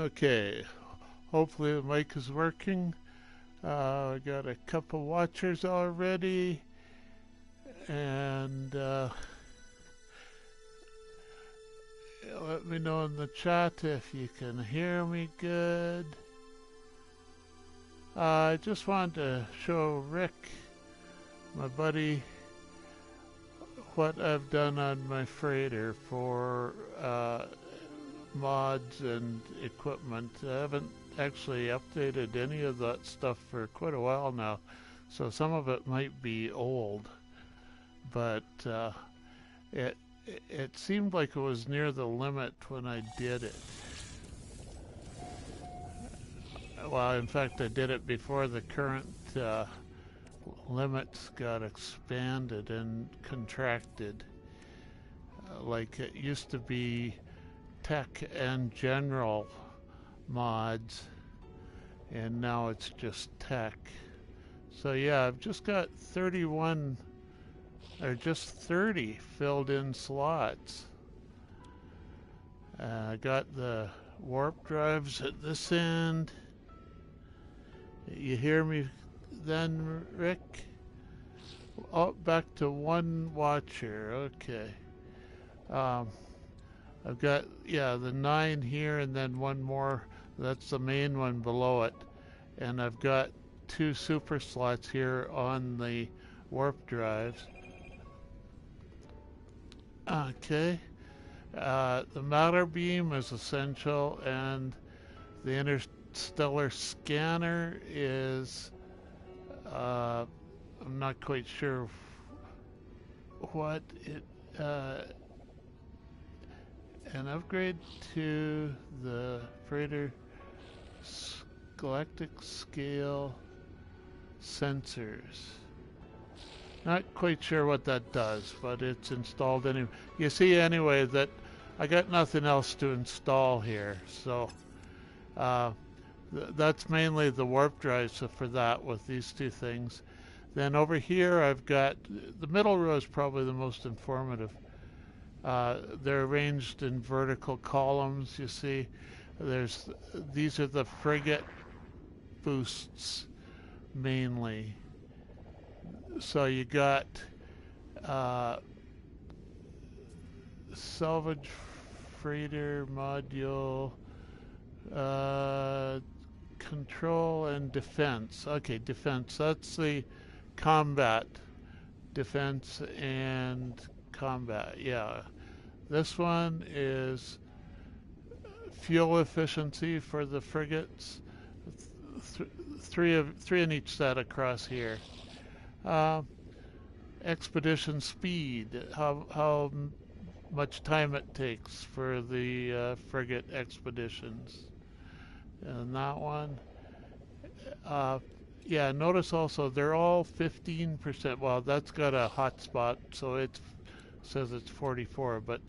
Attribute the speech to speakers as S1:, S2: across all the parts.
S1: Okay, hopefully the mic is working. I got a couple watchers already, and let me know in the chat if you can hear me good. I just wanted to show Rick, my buddy, what I've done on my freighter for mods and equipment. I haven't actually updated any of that stuff for quite a while now, so some of it might be old, but it it seemed like it was near the limit when I did it. Well, in fact, I did it before the current limits got expanded and contracted. Like it used to be tech and general mods, and now it's just tech. So yeah, I've just got 31 or just 30 filled in slots. I got the warp drives at this end. You hear me then, Rick? Oh, back to one watcher. Okay. I've got, yeah, the 9 here and then one more. That's the main one below it. And I've got 2 super slots here on the warp drives. Okay. The matter beam is essential, and the interstellar scanner is, I'm not quite sure what it, an upgrade to the freighter galactic scale sensors. Not quite sure what that does, but it's installed anyway. You see anyway that I got nothing else to install here, so that's mainly the warp drives for that with these 2 things. Then over here I've got, the middle row is probably the most informative. They're arranged in vertical columns, you see. These are the frigate boosts mainly. So you got salvage freighter module, control and defense. Okay, defense, that's the combat. Defense and combat, yeah. This one is fuel efficiency for the frigates. Three in each set across here. Expedition speed, how much time it takes for the frigate expeditions. And that one, yeah, notice also they're all 15%. Well, that's got a hotspot, so it says it's 44, but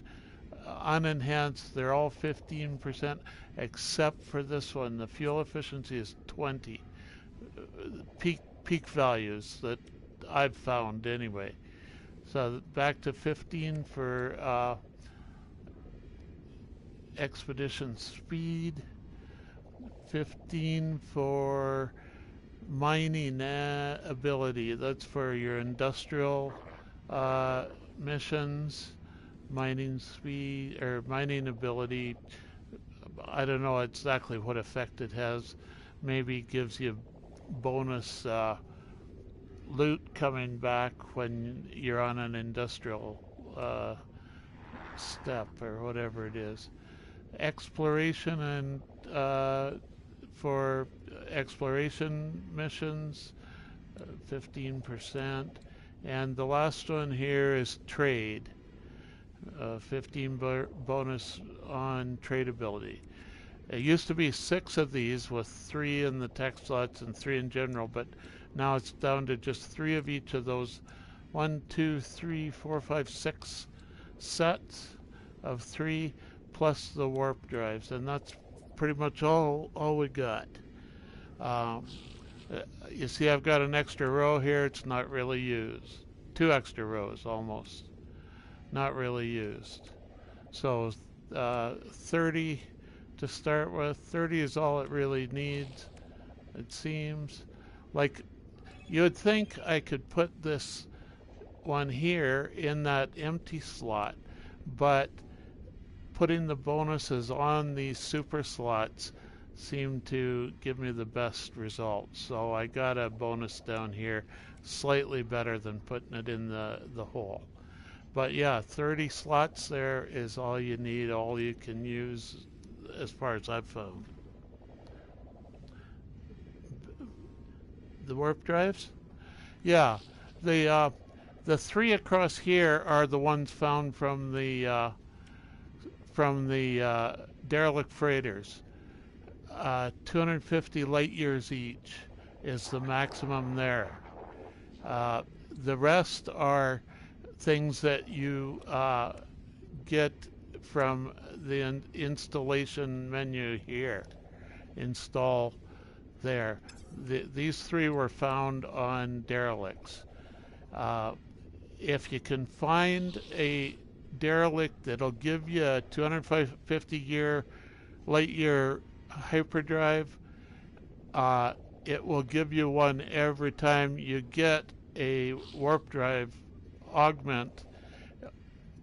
S1: unenhanced, they're all 15%, except for this one. The fuel efficiency is 20. Peak values that I've found anyway. So back to 15 for expedition speed, 15 for mining ability. That's for your industrial missions. Mining speed or mining ability, I don't know exactly what effect it has. Maybe gives you bonus loot coming back when you're on an industrial step or whatever it is. Exploration and for exploration missions, 15%. And the last one here is trade. 15 bonus on trade ability. It used to be 6 of these with 3 in the tech slots and 3 in general, but now it's down to just 3 of each of those. 1, 2, 3, 4, 5, 6 sets of 3 plus the warp drives, and that's pretty much all we got. You see I've got an extra row here. It's not really used. 2 extra rows almost. Not really used. So 30 to start with. 30 is all it really needs, it seems. Like, you would think I could put this one here in that empty slot, but putting the bonuses on these super slots seemed to give me the best results. So I got a bonus down here, slightly better than putting it in the hole. But yeah, 30 slots there is all you need, all you can use as far as I've found. The warp drives? Yeah, the three across here are the ones found from the derelict freighters. 250 light years each is the maximum there. The rest are things that you get from the installation menu here. Install there. These three were found on derelicts. If you can find a derelict that'll give you a 250 light year hyperdrive, it will give you one every time you get a warp drive augment.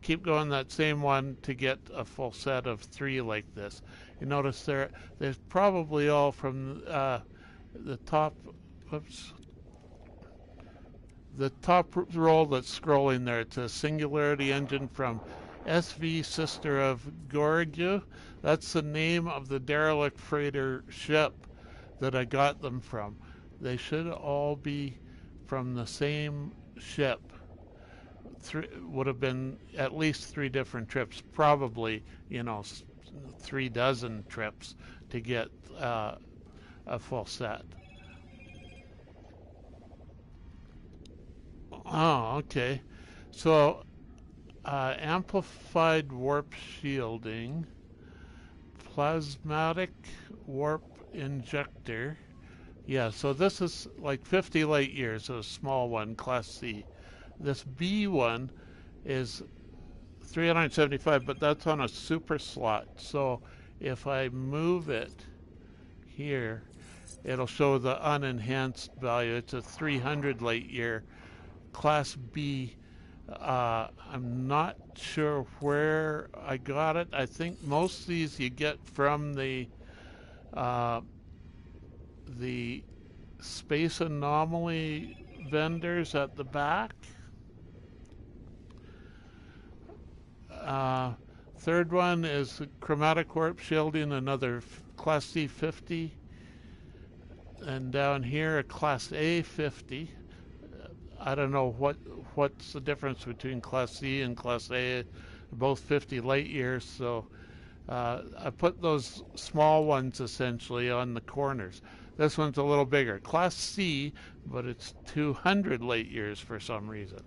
S1: Keep going that same one to get a full set of 3 like this. You notice there's probably all from the top, whoops, the top roll that's scrolling there. It's a Singularity engine from SV, sister of Gorgu. That's the name of the derelict freighter ship that I got them from. They should all be from the same ship. Would have been at least 3 different trips, probably, 3 dozen trips to get a full set. Oh, okay. So, amplified warp shielding, plasmatic warp injector. Yeah, so this is like 50 light years, a small one, Class C. This B one is 375, but that's on a super slot. So if I move it here, it'll show the unenhanced value. It's a 300 light year Class B. I'm not sure where I got it. I think most of these you get from the space anomaly vendors at the back. Third one is chromatic warp shielding, another Class C 50. And down here a Class A 50. I don't know what's the difference between Class C and Class A. Both 50 light years, so I put those small ones essentially on the corners. This one's a little bigger, Class C, but it's 200 light years for some reason.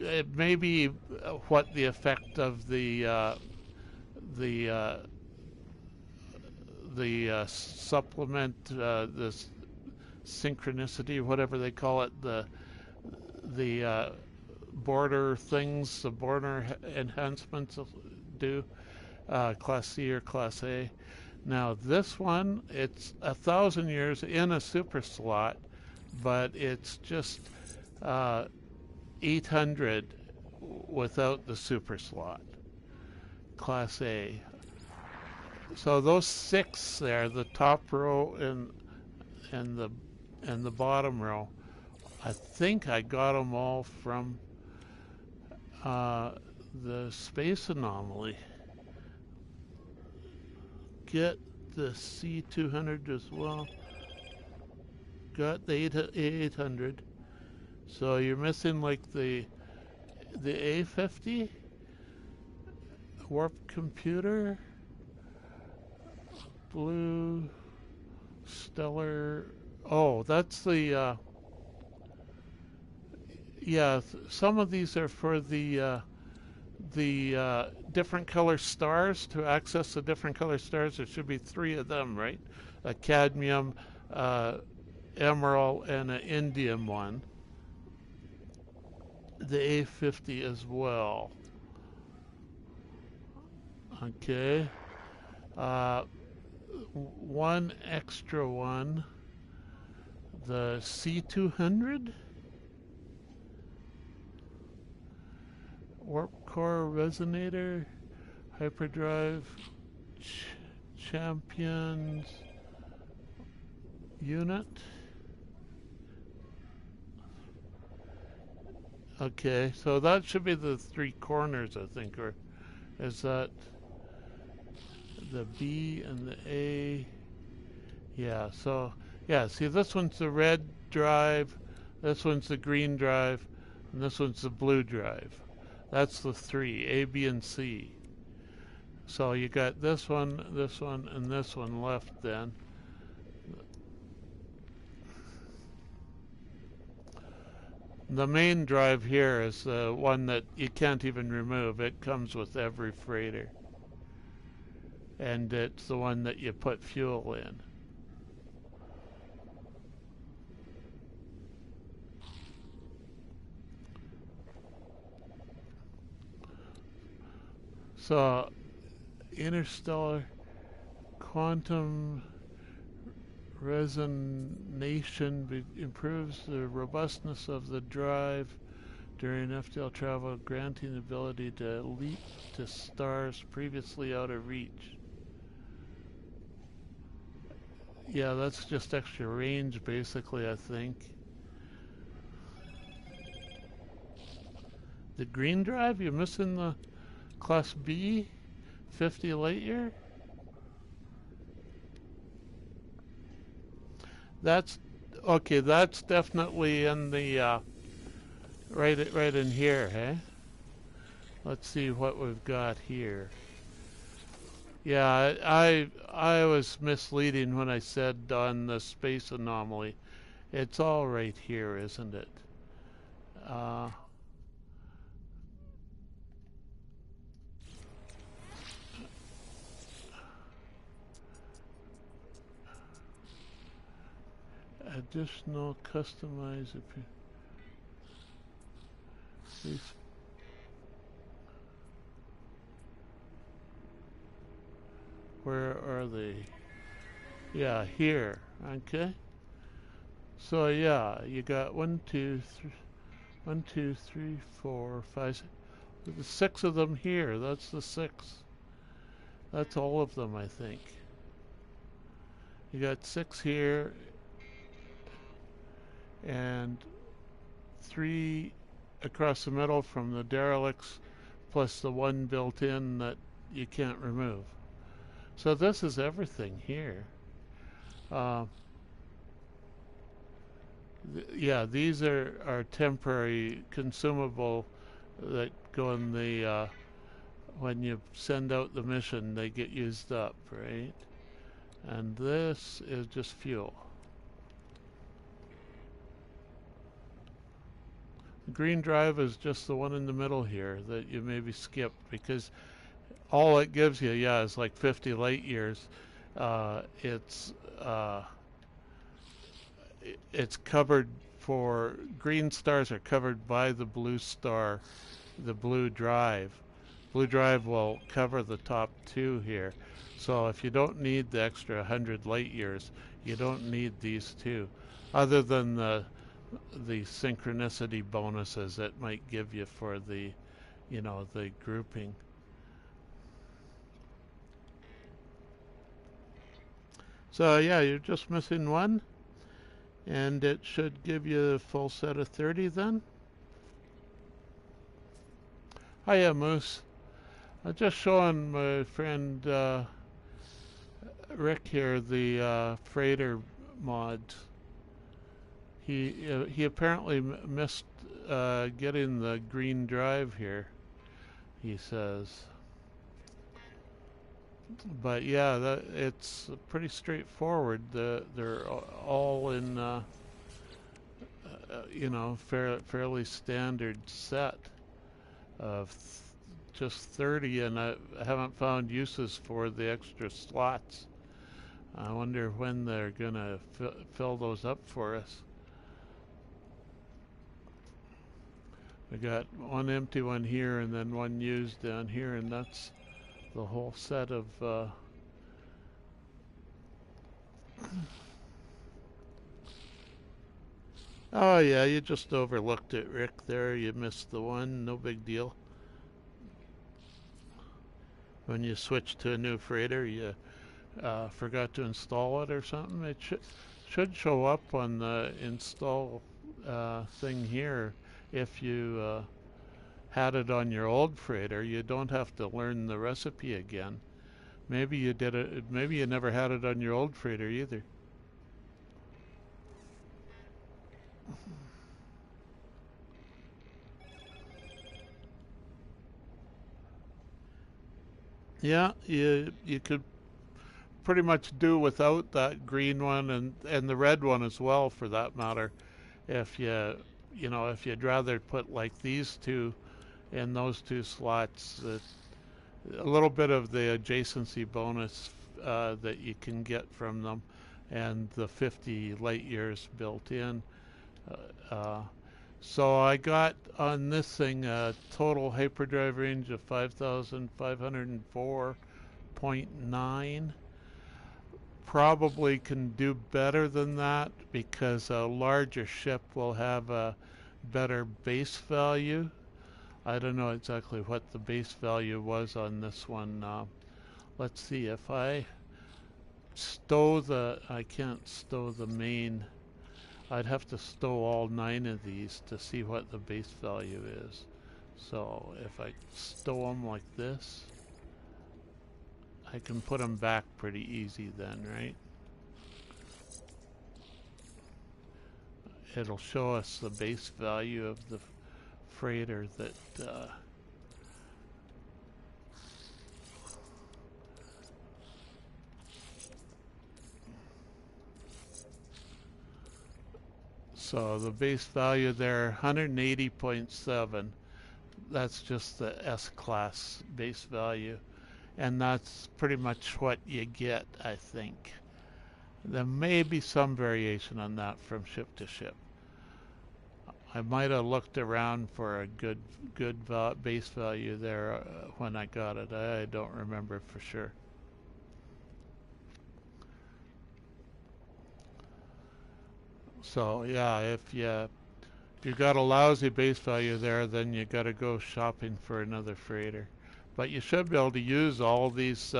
S1: It may be what the effect of the supplement, this synchronicity, whatever they call it, the border things, the border enhancements do, Class C or Class A. Now this one, it's 1,000 years in a super slot, but it's just 800 without the super slot, Class A. So those 6 there, the top row and the bottom row, I think I got them all from the space anomaly. Get the C200 as well. Got the 800. So you're missing like the A50 warp computer, blue stellar. Oh, that's the yeah. Some of these are for the different color stars. To access the different color stars, there should be 3 of them, right? A cadmium, emerald, and an indium one. The A50 as well. Okay. Uh, one extra one, the C200 warp core resonator, hyperdrive champions unit. Okay, so that should be the three corners, I think, or is that the B and the A? Yeah, so, yeah, see, this one's the red drive, this one's the green drive, and this one's the blue drive. That's the three, A, B, and C. So you got this one, and this one left then. The main drive here is the one that you can't even remove. It comes with every freighter. And it's the one that you put fuel in. So, interstellar quantum resonation improves the robustness of the drive during FTL travel, granting the ability to leap to stars previously out of reach. Yeah, that's just extra range, basically, I think. The green drive, you're missing the Class B 50 light year? That's okay. That's definitely in the right in here, hey? Let's see what we've got here. Yeah, I was misleading when I said on the space anomaly. It's all right here, isn't it? Uh, additional customize. Where are they? Yeah, here. Okay. So yeah, you got 1, 2, 3, 4, 5, 6. There's 6 of them here. That's the 6. That's all of them, I think. You got 6 here and 3 across the middle from the derelicts, plus the one built in that you can't remove. So this is everything here. Yeah, these are temporary consumable that go in the when you send out the mission, they get used up, right? And this is just fuel. The green drive is just the one in the middle here that you maybe skipped, because all it gives you, yeah, is like 50 light years. It's covered for green stars are covered by the blue star, the blue drive. Blue drive will cover the top 2 here. So if you don't need the extra 100 light years, you don't need these 2, other than the synchronicity bonuses it might give you for the, the grouping. So yeah, you're just missing 1, and it should give you a full set of 30 then. Hiya, Moose. I'm just showing my friend Rick here the freighter mods. He apparently missed getting the green drive here, he says. But yeah, it's pretty straightforward. They're all in fairly standard set of just 30, and I haven't found uses for the extra slots. I wonder when they're gonna fill those up for us. We got one empty one here and then one used down here, and that's the whole set of Oh yeah, you just overlooked it, Rick. There, you missed the one. No big deal. When you switch to a new freighter, you forgot to install it or something. It should show up on the install thing here. If you had it on your old freighter, you don't have to learn the recipe again. Maybe you did it. Maybe you never had it on your old freighter either. Yeah, you could pretty much do without that green one and the red one as well, for that matter. If if you'd rather put like these two in those two slots, a little bit of the adjacency bonus that you can get from them, and the 50 light years built in. Uh, uh, so I got on this thing a total hyperdrive range of 5,504.9. Probably can do better than that because a larger ship will have a better base value. I don't know exactly what the base value was on this one. Let's see if I I can't stow the main. I'd have to stow all 9 of these to see what the base value is. So if I stow them like this, I can put them back pretty easy then, right? It'll show us the base value of the freighter that so the base value there, 180.7. That's just the S-class base value. And that's pretty much what you get, I think. There may be some variation on that from ship to ship. I might have looked around for a good base value there when I got it. I don't remember for sure. So yeah, if you got a lousy base value there, then you got to go shopping for another freighter. But you should be able to use all these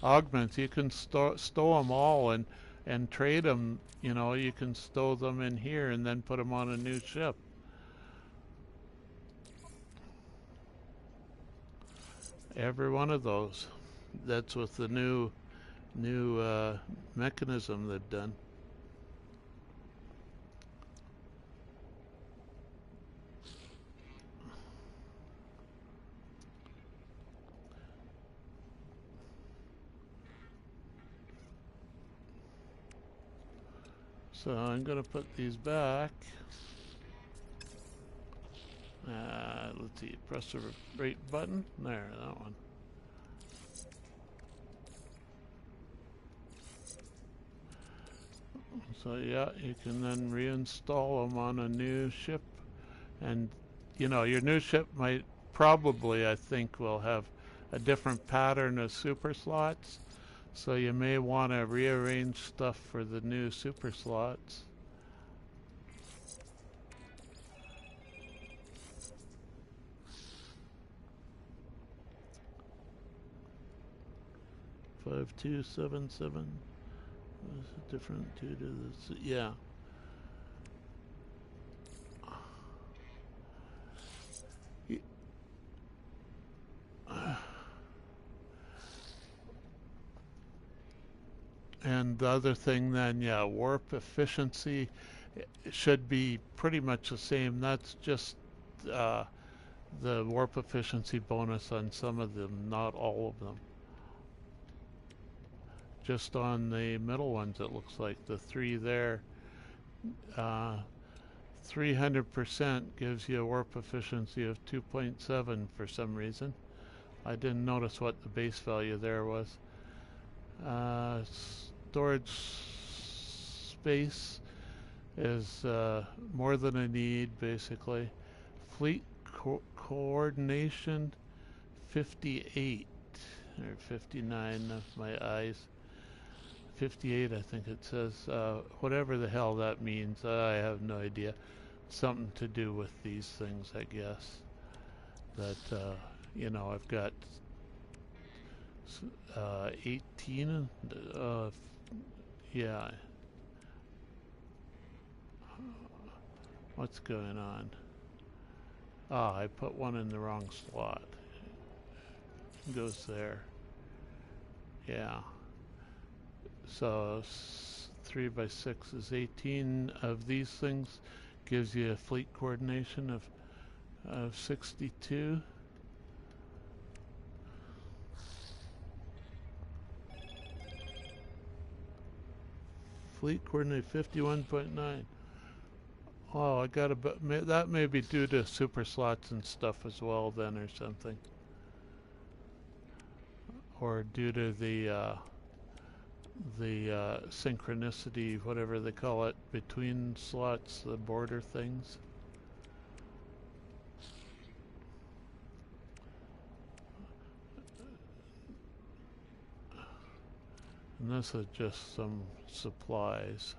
S1: augments. You can stow them all and trade them. You know, you can stow them in here and then put them on a new ship. Every one of those. That's with the new mechanism they've done. So I'm going to put these back. Let's see, press the right button. There, that one. So yeah, you can then reinstall them on a new ship. And your new ship might probably, I think, will have a different pattern of super slots. So you may want to rearrange stuff for the new super slots. Five two seven seven. Is it different due to this? Yeah. And the other thing then, yeah, warp efficiency should be pretty much the same. That's just uh, the warp efficiency bonus on some of them, not all of them. Just on the middle ones, it looks like the 3 there. 300% gives you a warp efficiency of 2.7 for some reason. I didn't notice what the base value there was. Storage space is more than I need, basically. Fleet coordination, 58 or 59 of my eyes. 58, I think it says. Whatever the hell that means, I have no idea. Something to do with these things, I guess. That, you know, I've got 18, yeah. What's going on? Ah, I put one in the wrong slot. It goes there. Yeah. So 3 by 6 is 18 of these things. Gives you a fleet coordination of 62. Fleet coordinate 51.9. Oh, I got that may be due to super slots and stuff as well then, or something. Or due to the synchronicity, whatever they call it, between slots, the border things. And this is just some supplies.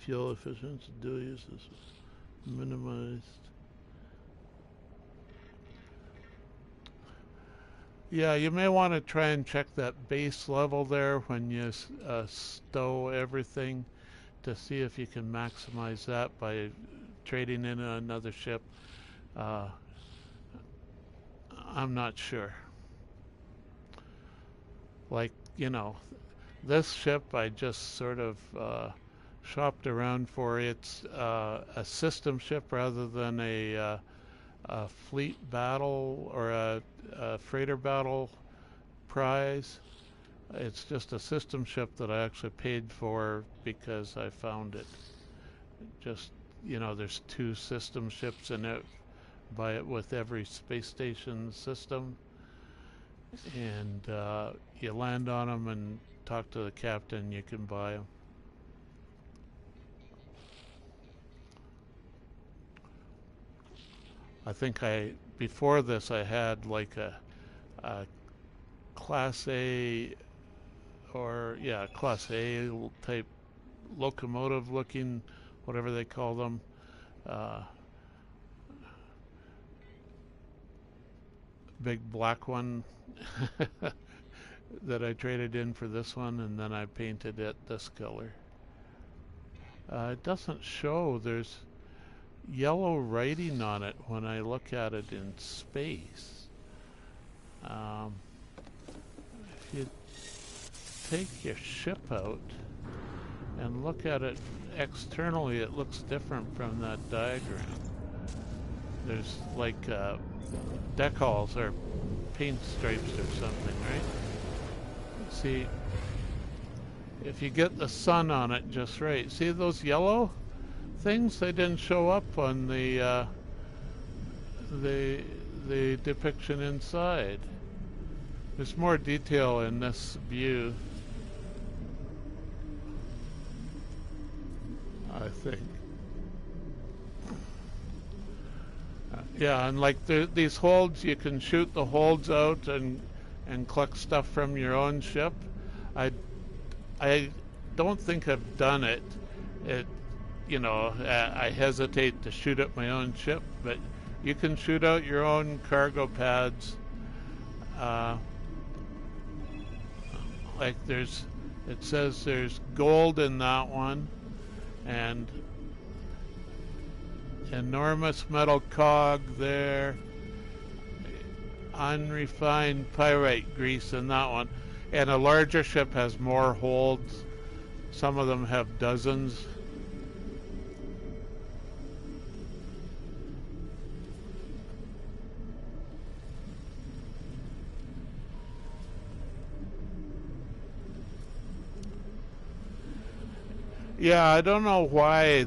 S1: Fuel efficiency, dual use is minimized. Yeah, you may want to try and check that base level there when you stow everything to see if you can maximize that by trading in another ship. I'm not sure. Like, you know, this ship I just sort of shopped around for. It's a system ship rather than a fleet battle or a freighter battle prize. It's just a system ship that I actually paid for because I found it. Just, you know, there's 2 system ships in it. Buy it with every space station system, and you land on them and talk to the captain. You can buy them. I think before this I had like a Class A, or yeah, Class A type locomotive looking, whatever they call them, big black one that I traded in for this one, and then I painted it this color. It doesn't show. There's yellow writing on it when I look at it in space. If you take your ship out and look at it externally, it looks different from that diagram. There's like decals or paint stripes or something, right? See, if you get the sun on it just right, see those yellow things? They didn't show up on the depiction inside. There's more detail in this view, I think. Yeah, and like these holds, you can shoot the holds out and collect stuff from your own ship. I don't think I've done it. You know, I hesitate to shoot at my own ship, but you can shoot out your own cargo pads. Like it says there's gold in that one, and enormous metal cog there, unrefined pyrite grease in that one, and a larger ship has more holds. Some of them have dozens. Yeah, I don't know why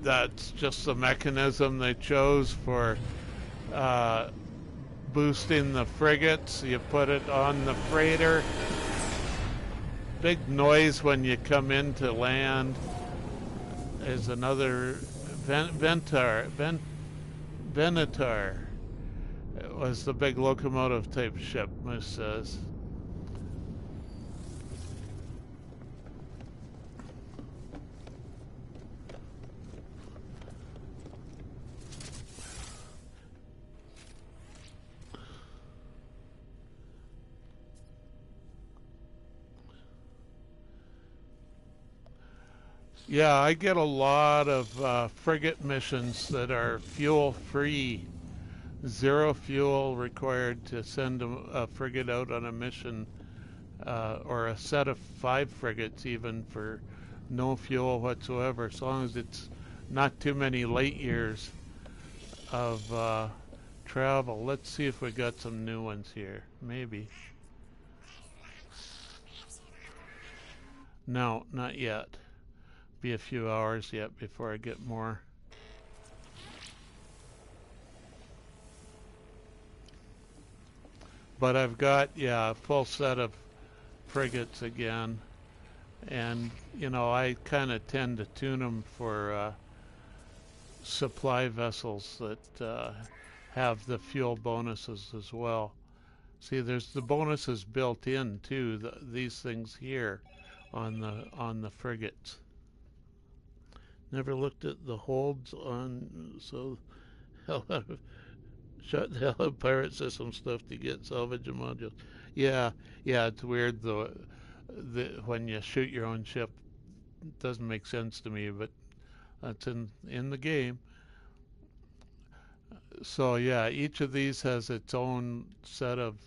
S1: that's just the mechanism they chose for boosting the frigates. You put it on the freighter. Big noise when you come into land. There's another Venator. It was the big locomotive type ship, Moose says. Yeah, I get a lot of frigate missions that are fuel free. Zero fuel required to send a frigate out on a mission, or a set of 5 frigates even, for no fuel whatsoever, as long as it's not too many light years of travel. Let's see if we got some new ones here. Maybe. No, not yet. Be a few hours yet before I get more. But I've got, yeah, a full set of frigates again. And, I kind of tend to tune them for supply vessels that have the fuel bonuses as well. See, there's the bonuses built in too. These things here on the frigates. Never looked at the holds on, so hell out of shut the hell out of pirate system stuff to get salvage and modules. Yeah, yeah, it's weird though. When you shoot your own ship, it doesn't make sense to me, but that's in the game. So yeah, each of these has its own set of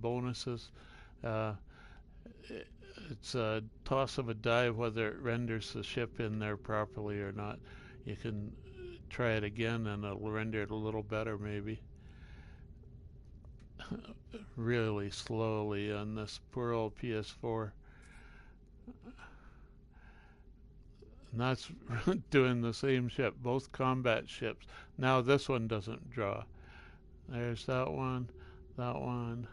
S1: bonuses. Uh, it's a toss of a die whether it renders the ship in there properly or not. You can try it again and it'll render it a little better maybe. Really slowly on this poor old PS4. And that's doing the same ship, both combat ships. Now this one doesn't draw. There's that one, that one.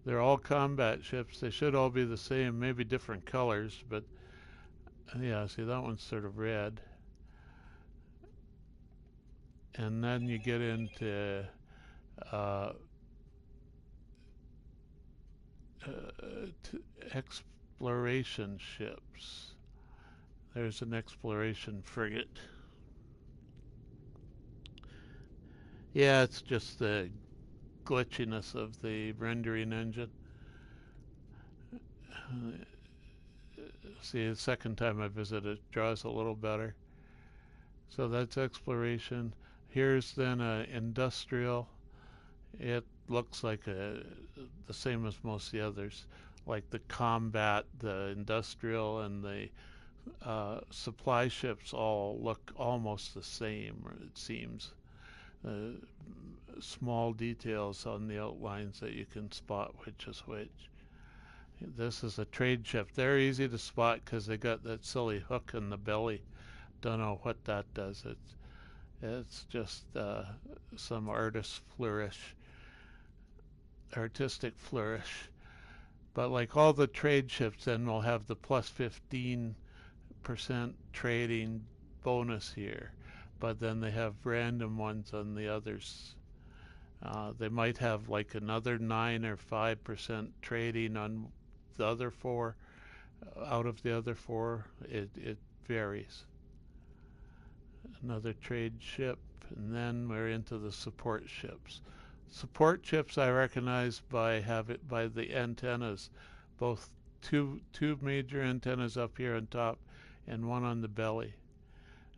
S1: They're all combat ships. They should all be the same, maybe different colors, but yeah, see that one's sort of red. And then you get into uh, exploration ships. There's an exploration frigate. Yeah, it's just the glitchiness of the rendering engine. See, the second time I visit it draws a little better. So that's exploration. Here's then a industrial. It looks like the same as most of the others, like the combat, the industrial, and the supply ships all look almost the same, it seems. Uh, Small details on the outlines that you can spot which is which. This is a trade ship. They're easy to spot because they got that silly hook in the belly. Don't know what that does. It's just some artistic flourish. But like all the trade ships, then we'll have the plus 15% trading bonus here. But then they have random ones on the others. They might have like another 9 or 5% trading on the other 4. Out of the other 4, it varies. Another trade ship, and then we're into the support ships. Support ships I recognize by the antennas, both two major antennas up here on top, and one on the belly.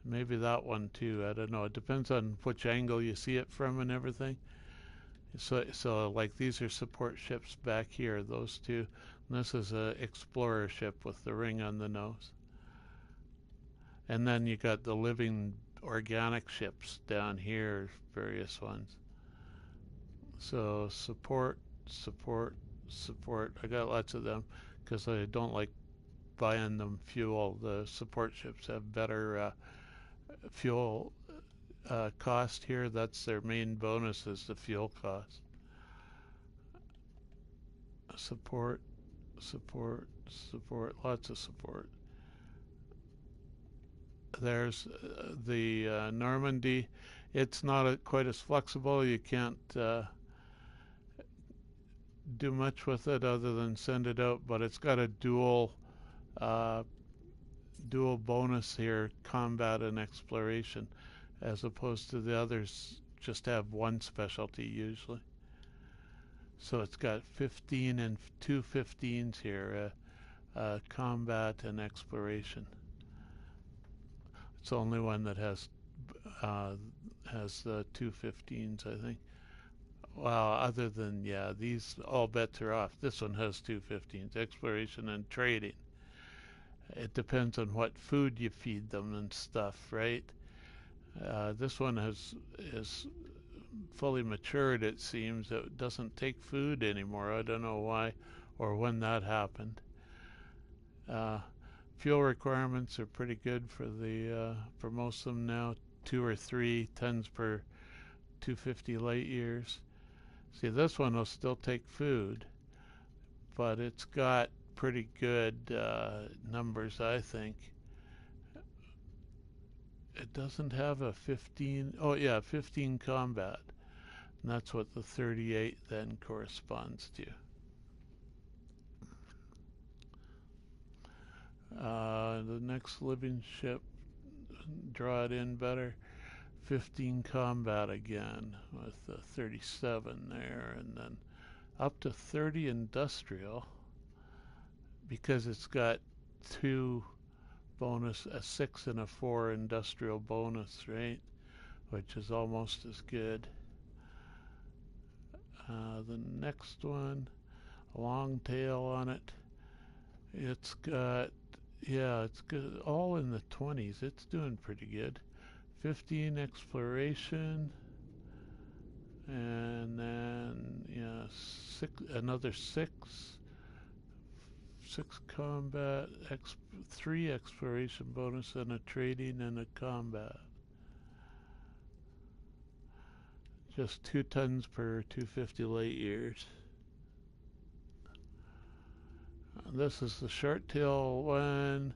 S1: Maybe that one too. I don't know. It depends on which angle you see it from and everything. So like these are support ships back here, those two. And this is a explorer ship with the ring on the nose. And then you got the living organic ships down here, various ones. So support. I got lots of them because I don't like buying them fuel. The support ships have better fuel cost here. That's their main bonus, is the fuel cost. support, support, support, lots of support. There's the Normandy. It's not quite as flexible. You can't do much with it other than send it out, but it's got a uh, dual bonus here, combat and exploration, as opposed to the others just have one specialty usually. So it's got 15 and two 15s here, combat and exploration. It's the only one that has the two 15s, I think. Well, other than, yeah, these all bets are off. This one has two 15s, exploration and trading. It depends on what food you feed them and stuff, right? This one is fully matured, it seems. It doesn't take food anymore. I don't know why or when that happened. Uh, Fuel requirements are pretty good for most of them now. 2 or 3 tons per 250 light years. See, this one will still take food, but it's got pretty good numbers, I think. It doesn't have a 15. Oh yeah, 15 combat. And that's what the 38 then corresponds to. The next living ship, draw it in better. 15 combat again with the 37 there, and then up to 30 industrial because it's got two bonus, a 6 and a 4 industrial bonus, right? Which is almost as good. The next one, a long tail on it. It's got, yeah, it's good, all in the 20s. It's doing pretty good. 15 exploration, and then yeah, another 6 combat, 3 exploration bonus, and a trading and a combat. Just 2 tons per 250 light years. This is the short tail one.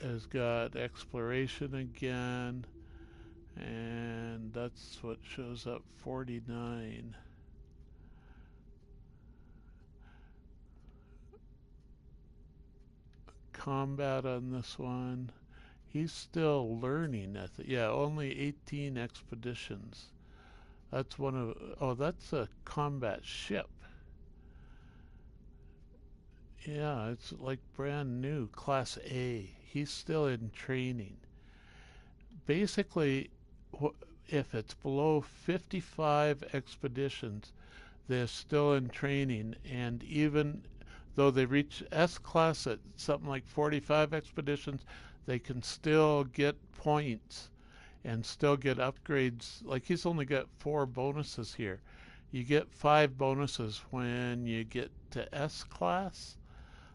S1: Has got exploration again, and that's what shows up 49. Combat on this one. He's still learning. Yeah, only 18 expeditions. That's one of. Oh, that's a combat ship. Yeah, it's like brand new, Class A. He's still in training. Basically, if it's below 55 expeditions, they're still in training, and even though they reach S class at something like 45 expeditions, they can still get points and still get upgrades. Like he's only got 4 bonuses here. You get 5 bonuses when you get to S class,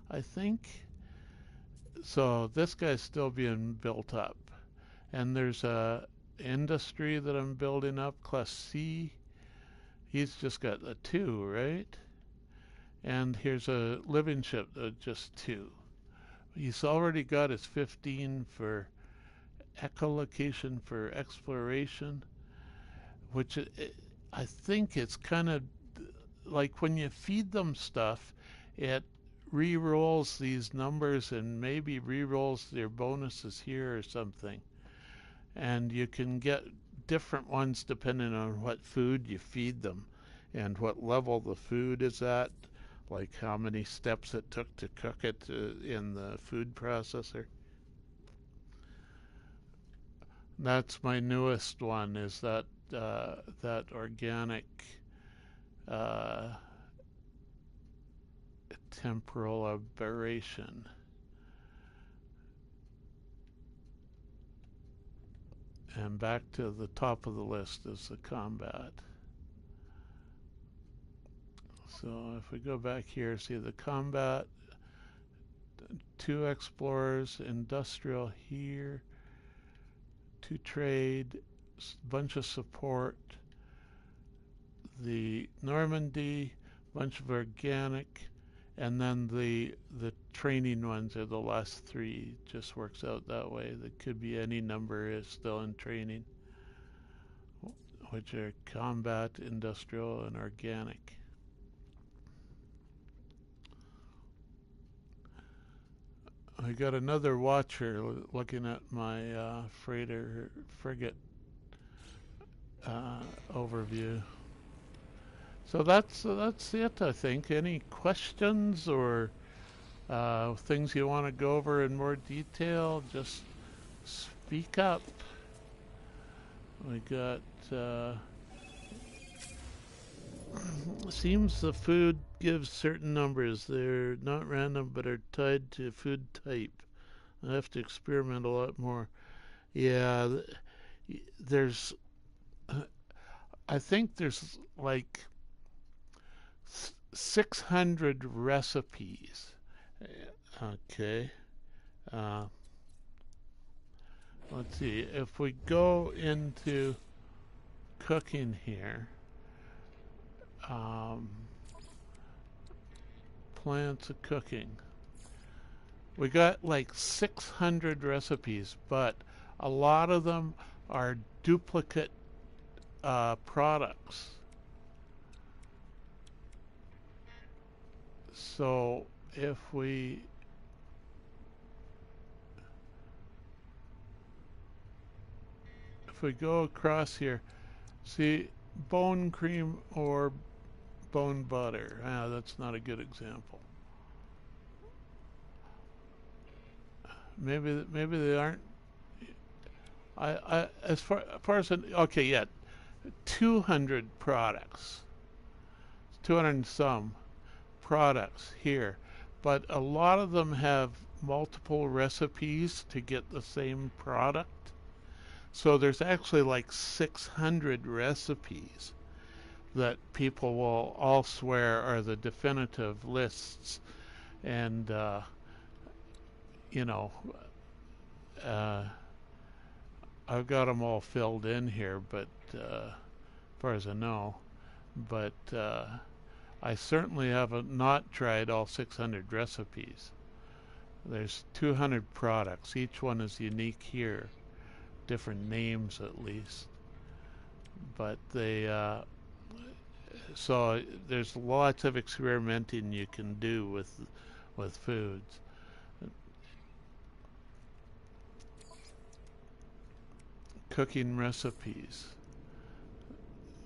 S1: I think. So this guy's still being built up. And there's a industry that I'm building up, Class C. He's just got a 2, right? And here's a living ship, just 2. He's already got his 15 for echolocation for exploration, which I think it's kind of like when you feed them stuff, it re-rolls these numbers and maybe re-rolls their bonuses here or something. And you can get different ones depending on what food you feed them and what level the food is at, like how many steps it took to cook it in the food processor. That's my newest one, is that organic uh, temporal aberration. And back to the top of the list is the combat. So if we go back here, see the combat, 2 explorers, industrial here, 2 trade, bunch of support. The Normandy, bunch of organic, and then the training ones are the last three. Just works out that way. That could be any number is still in training, which are combat, industrial, and organic. I got another watcher looking at my freighter frigate overview. So that's it, I think. Any questions or things you want to go over in more detail? Just speak up. We got. Seems the food gives certain numbers. They're not random, but are tied to food type. I have to experiment a lot more. Yeah, there's. I think there's like 600 recipes. Okay. Uh, let's see. If we go into cooking here, um, plants of cooking, we got like 600 recipes, but a lot of them are duplicate products. So if we go across here, see bone cream or bone butter. That's not a good example. Maybe they aren't. I as far as okay, yeah, 200 products, 200 and some products here, but a lot of them have multiple recipes to get the same product. So there's actually like 600 recipes that people will all swear are the definitive lists, and you know, uh, I've got them all filled in here, but as far as I know, but I certainly haven't not tried all 600 recipes. There's 200 products. Each one is unique here, different names at least. But so there's lots of experimenting you can do with foods. Cooking recipes.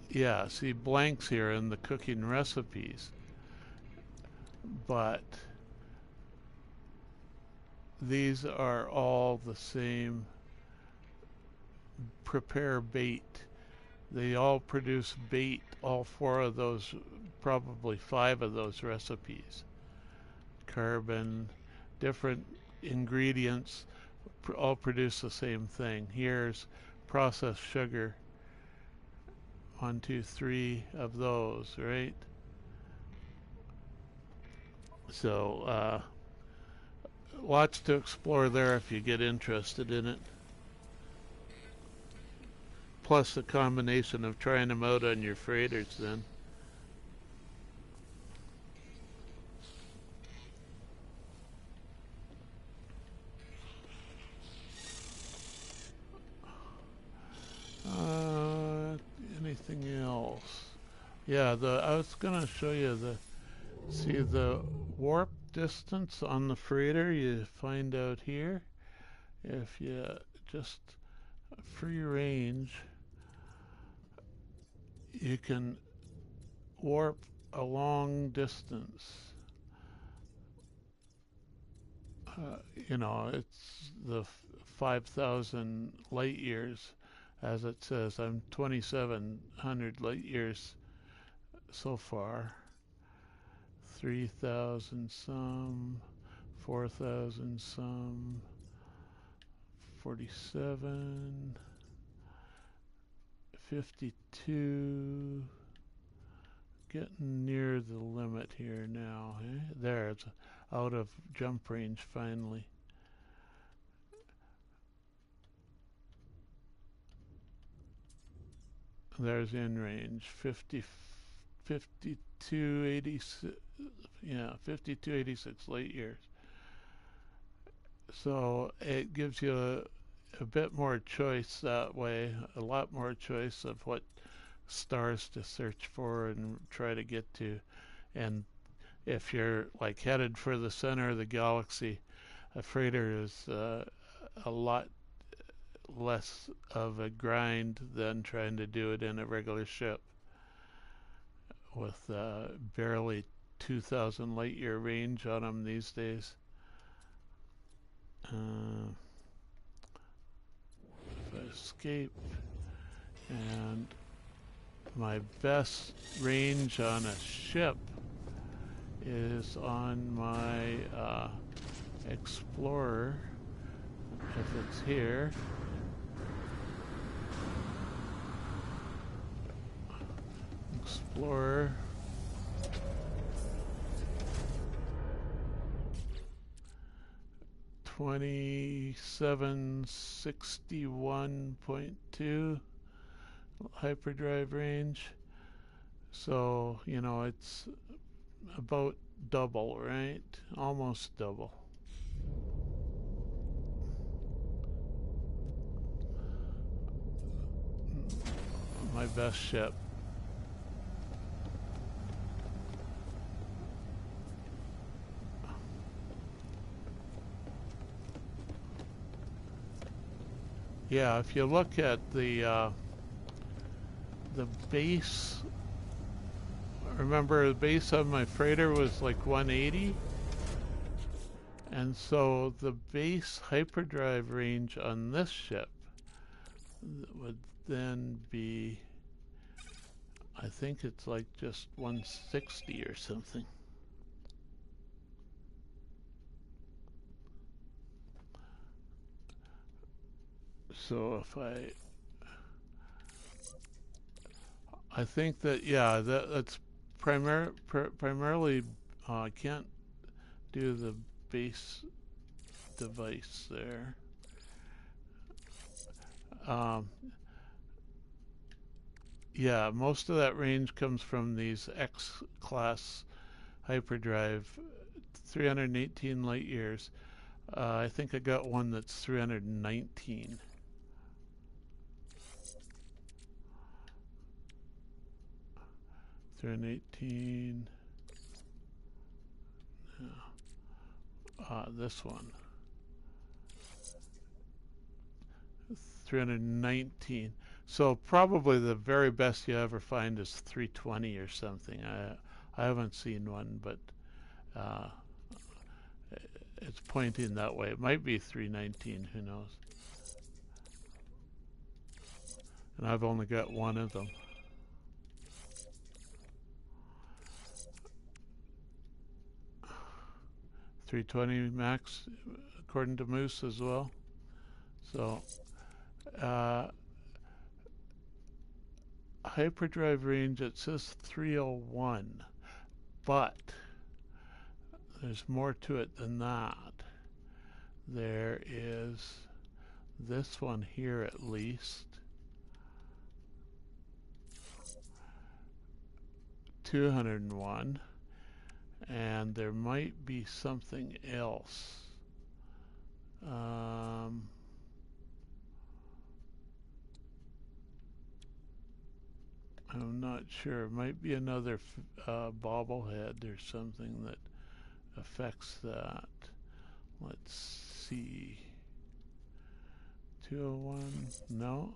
S1: Yeah, see blanks here in the cooking recipes. But these are all the same. Prepare bait. They all produce bait, all four of those, probably five of those recipes. Carbon, different ingredients, all produce the same thing. Here's processed sugar. 1, 2, 3 of those, right? So lots to explore there if you get interested in it. Plus the combination of trying them out on your freighters then. Anything else? Yeah, I was gonna show you see the warp distance on the freighter. You find out here if you just free range, you can warp a long distance. It's the 5,000 light years, as it says. I'm 2,700 light years so far. 3,000 some, 4,000 some, 47, 52. Getting near the limit here now. There, it's out of jump range finally. There's in range, 50, 5286, yeah, 5286 light years. So it gives you a bit more choice that way, a lot more choice of what stars to search for and try to get to. And if you're like headed for the center of the galaxy, a freighter is a lot less of a grind than trying to do it in a regular ship with barely 2,000 light year range on them these days. If I escape, and my best range on a ship is on my Explorer, if it's here. Explorer. $2761.2 hyperdrive range. So, you know, it's about double, right? Almost double. My best ship. Yeah, if you look at the base, remember the base of my freighter was like 180, and so the base hyperdrive range on this ship would then be, I think it's like just 160 or something. So if I think that, yeah, that's primarily, I can't do the base device there. Yeah, most of that range comes from these X-class hyperdrive, 318 light years. I think I got one that's 319. This one. 319. So probably the very best you ever find is 320 or something. I haven't seen one, but it's pointing that way. It might be 319, who knows. And I've only got one of them. .320 max, according to Moose as well. So, hyperdrive range, it says 301, but there's more to it than that. There is this one here at least. 201. And there might be something else. I'm not sure. It might be another bobblehead or something that affects that. Let's see. 201. No.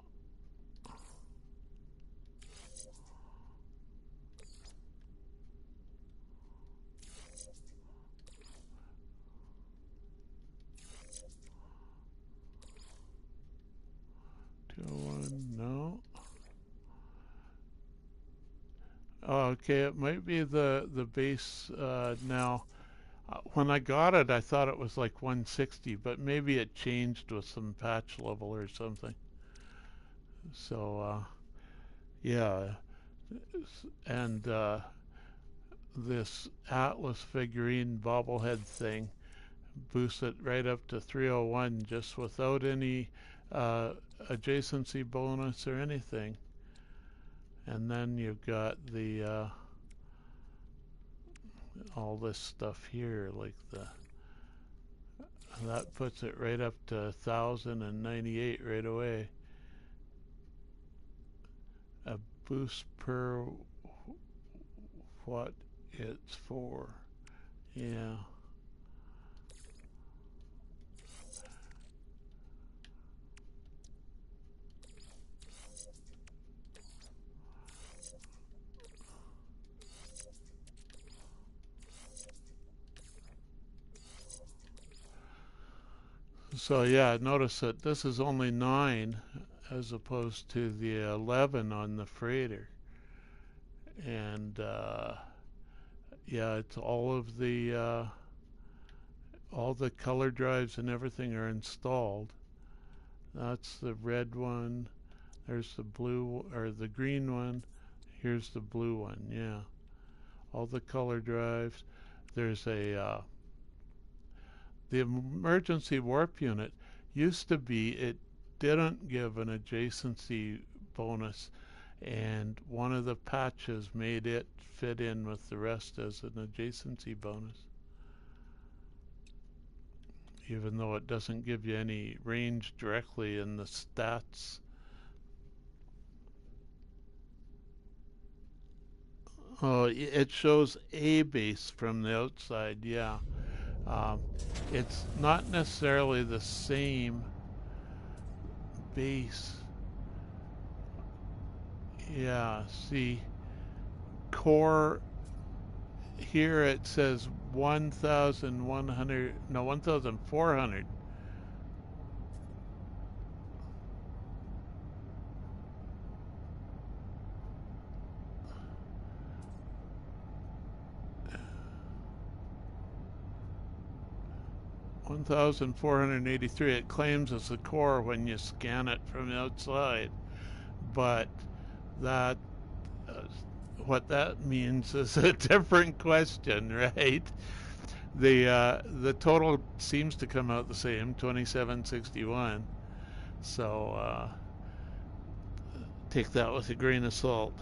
S1: No. Oh, okay, it might be the base now. When I got it, I thought it was like 160, but maybe it changed with some patch level or something. So, yeah, and this Atlas figurine bobblehead thing boosts it right up to 301 just without any adjacency bonus or anything. And then you've got the all this stuff here, like that puts it right up to 1098 right away. A boost per what it's for. Yeah. So yeah, notice that this is only 9 as opposed to the 11 on the freighter. And yeah, it's all the color drives and everything are installed. That's the red one. There's the blue or the green one. Here's the blue one. Yeah, all the color drives. There's the emergency warp unit used to be, it didn't give an adjacency bonus, and one of the patches made it fit in with the rest as an adjacency bonus, even though it doesn't give you any range directly in the stats. Oh, it shows a base from the outside, yeah. Um, it's not necessarily the same base. Yeah, see, core here it says 1,100, no, 1,400. $1,483 it claims as the core when you scan it from the outside, but that uh, what that means is a different question, right? The total seems to come out the same, 2761. So take that with a grain of salt.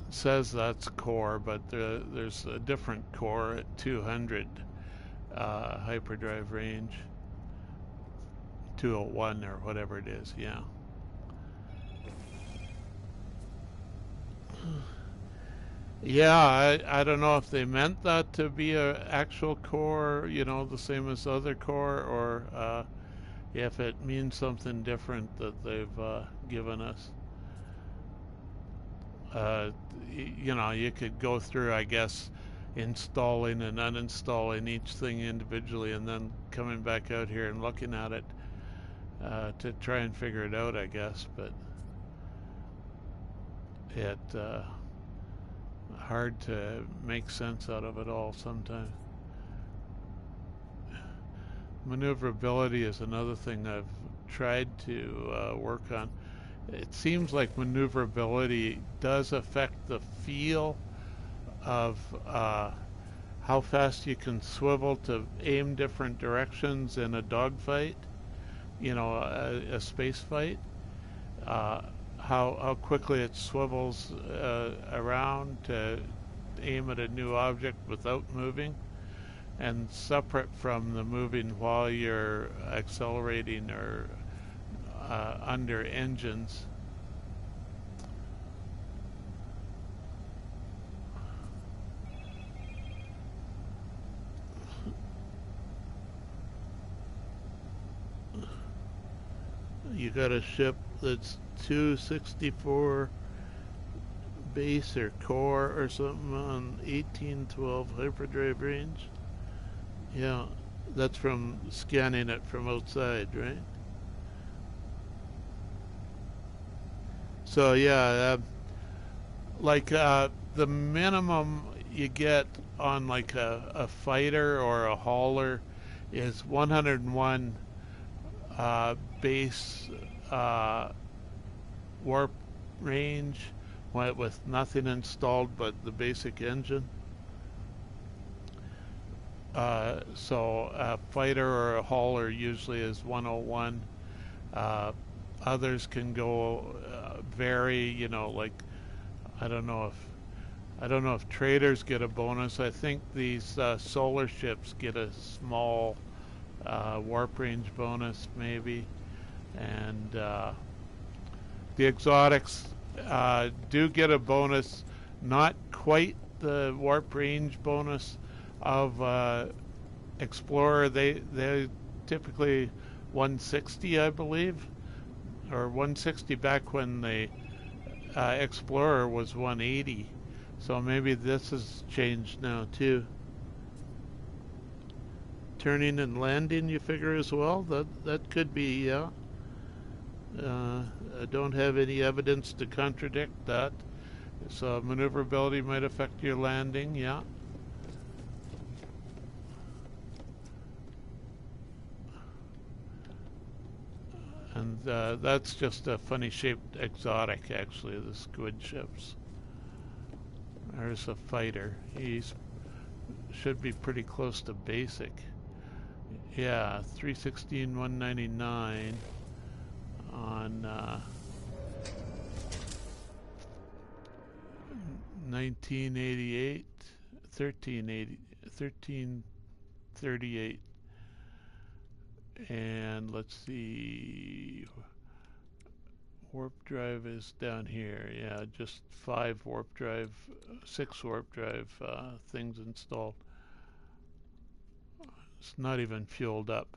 S1: It says that's core, but there's a different core at 200 hyperdrive range, 201 or whatever it is. Yeah. Yeah, I don't know if they meant that to be a actual core, the same as other core, or if it means something different that they've given us. Uh, you could go through, I guess, installing and uninstalling each thing individually and then coming back out here and looking at it to try and figure it out, I guess. But it hard to make sense out of it all sometimes. Maneuverability is another thing I've tried to work on. It seems like maneuverability does affect the feel of how fast you can swivel to aim different directions in a dogfight, a space fight. Uh, how quickly it swivels around to aim at a new object without moving, and separate from the moving while you're accelerating or under engines. You got a ship that's 264 base or core or something on 1812 hyperdrive range. Yeah, that's from scanning it from outside, right? So yeah, like the minimum you get on like a fighter or a hauler is 101 base uh, warp range with nothing installed but the basic engine. So a fighter or a hauler usually is 101. Uh, Others can go vary. You know, like I don't know if traders get a bonus. I think these solar ships get a small warp range bonus, maybe, and the exotics do get a bonus, not quite the warp range bonus of Explorer. They typically 160, I believe, or 160 back when the Explorer was 180. So maybe this has changed now too. Turning and landing, you figure as well. That could be, yeah. I don't have any evidence to contradict that. So maneuverability might affect your landing, yeah. And that's just a funny shaped exotic, actually, the squid ships. There's a fighter. He should be pretty close to basic. Yeah, 316, 199 on 1988, 1338. And let's see, warp drive is down here. Yeah, just 6 warp drive things installed. It's not even fueled up.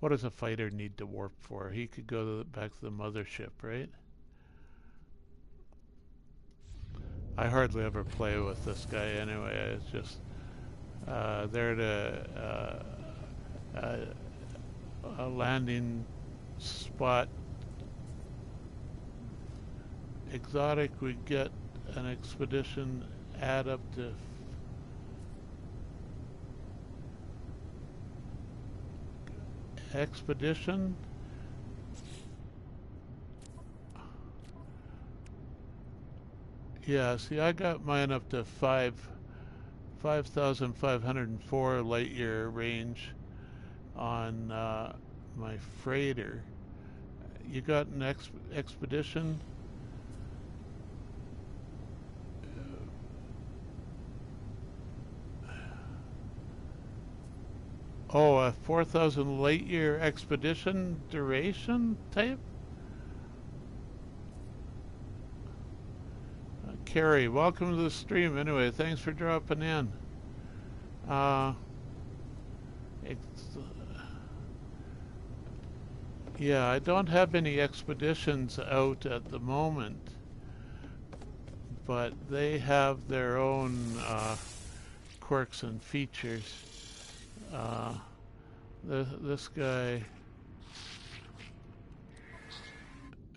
S1: What does a fighter need to warp for? He could go back to the mothership, right? I hardly ever play with this guy anyway. It's just there to a landing spot. Exotic, we get an expedition add up to expedition. Yeah, see, I got mine up to 5,504 light year range on my freighter. You got an expedition? Oh, a 4,000 light year expedition duration type? Carrie, welcome to the stream. Anyway, thanks for dropping in. Yeah, I don't have any expeditions out at the moment, but they have their own quirks and features. This guy,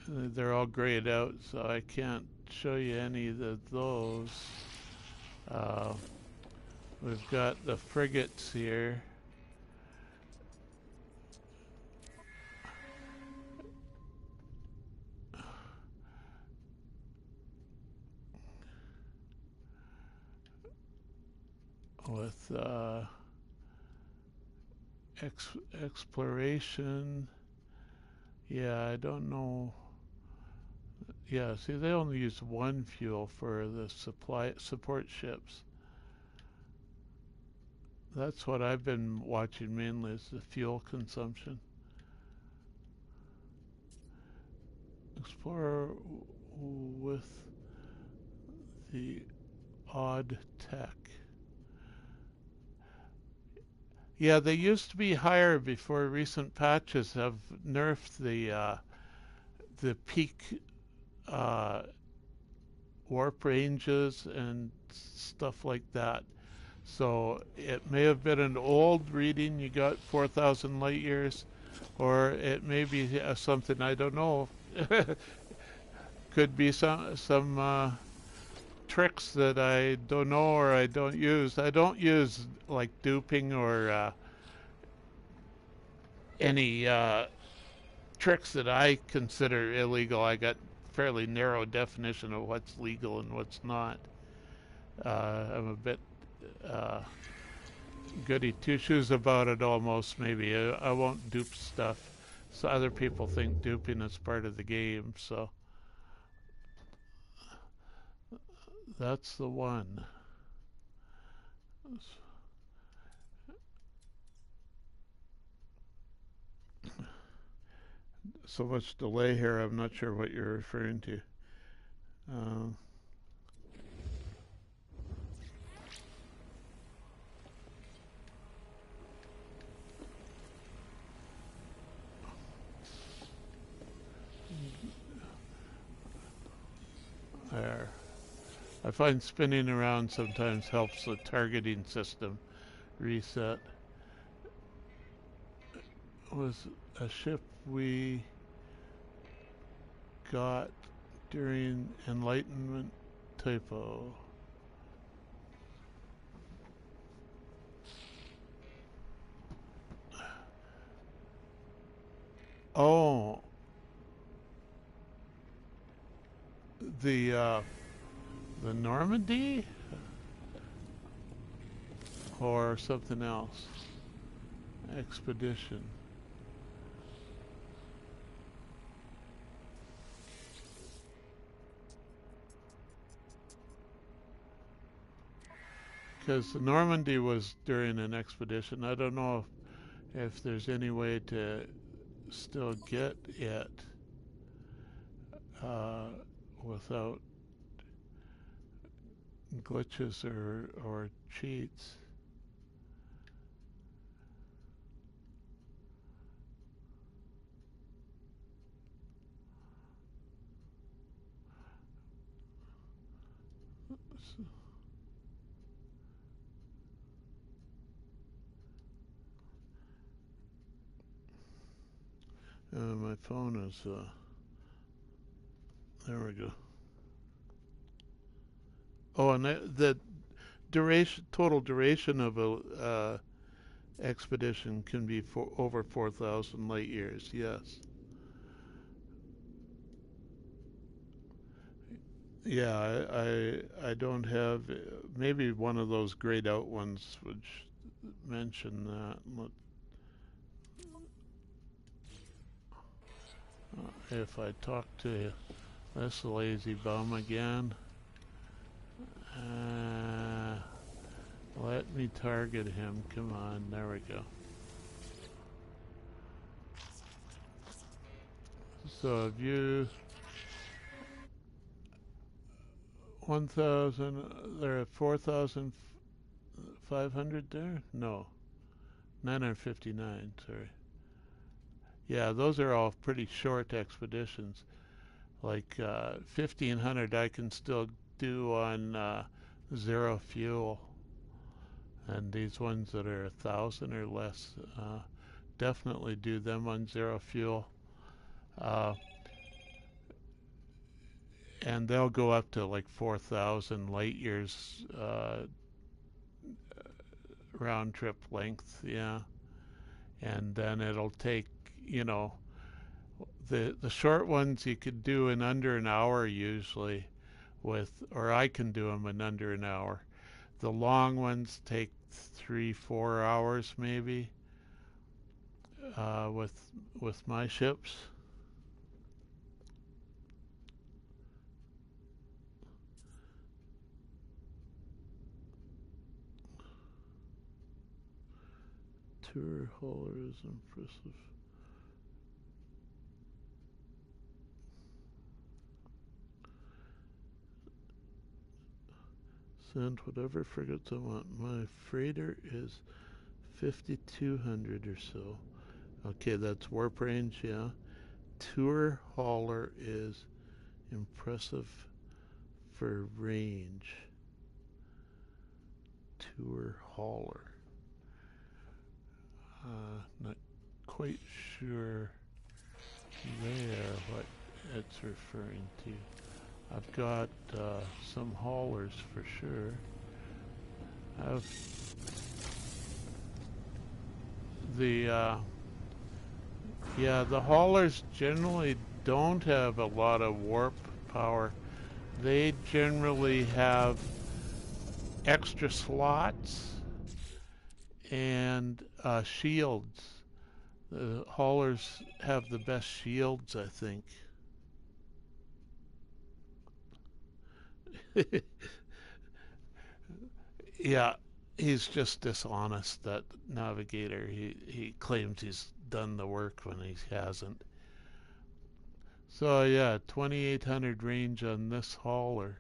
S1: they're all grayed out, so I can't show you any of those. We've got the frigates here. With exploration. Yeah, I don't know. Yeah, see, they only use one fuel for the support ships. That's what I've been watching mainly, is the fuel consumption. Explorer with the odd tech. Yeah, they used to be higher before recent patches have nerfed the peak warp ranges and stuff like that. So it may have been an old reading, you got 4,000 light years, or it may be something, I don't know. Could be some tricks that I don't know or I don't use. I don't use like duping or any tricks that I consider illegal. I got fairly narrow definition of what's legal and what's not. I'm a bit goody two shoes about it almost, maybe. I won't dupe stuff. So other people think duping is part of the game, so that's the one. So much delay here, I'm not sure what you're referring to. Uh, there. I find spinning around sometimes helps the targeting system reset. It was a ship we got during Enlightenment Typo. Oh, the Normandy or something else? Expedition. Because the Normandy was during an expedition. I don't know if there's any way to still get it uh, without glitches or cheats. My phone is, there we go. Oh, and the total duration of a expedition can be over 4,000 light years. Yes. Yeah, I don't have maybe one of those grayed out ones which mention that. If I talk to this lazy bum again, let me target him. Come on, there we go. So if you 1,000, they're at 4,500 there? No, 959. Sorry. Yeah, those are all pretty short expeditions. Like 1,500, I can still do on zero fuel, and these ones that are 1,000 or less, definitely do them on zero fuel. Uh, and they'll go up to like 4,000 light years round trip length, yeah. And then it'll take, you know, the short ones you could do in under an hour usually or I can do them in under an hour. The long ones take 3-4 hours maybe with my ships. Tour hauler is impressive. Send whatever frigates I want. My freighter is 5,200 or so. Okay, that's warp range, yeah. Tour hauler is impressive for range. Tour hauler. Not quite sure there what it's referring to. I've got some haulers for sure. I've the haulers generally don't have a lot of warp power. They generally have extra slots and shields The haulers have the best shields, I think. Yeah, he's just dishonest, that navigator. He claims he's done the work when he hasn't. So yeah, 2800 range on this hauler,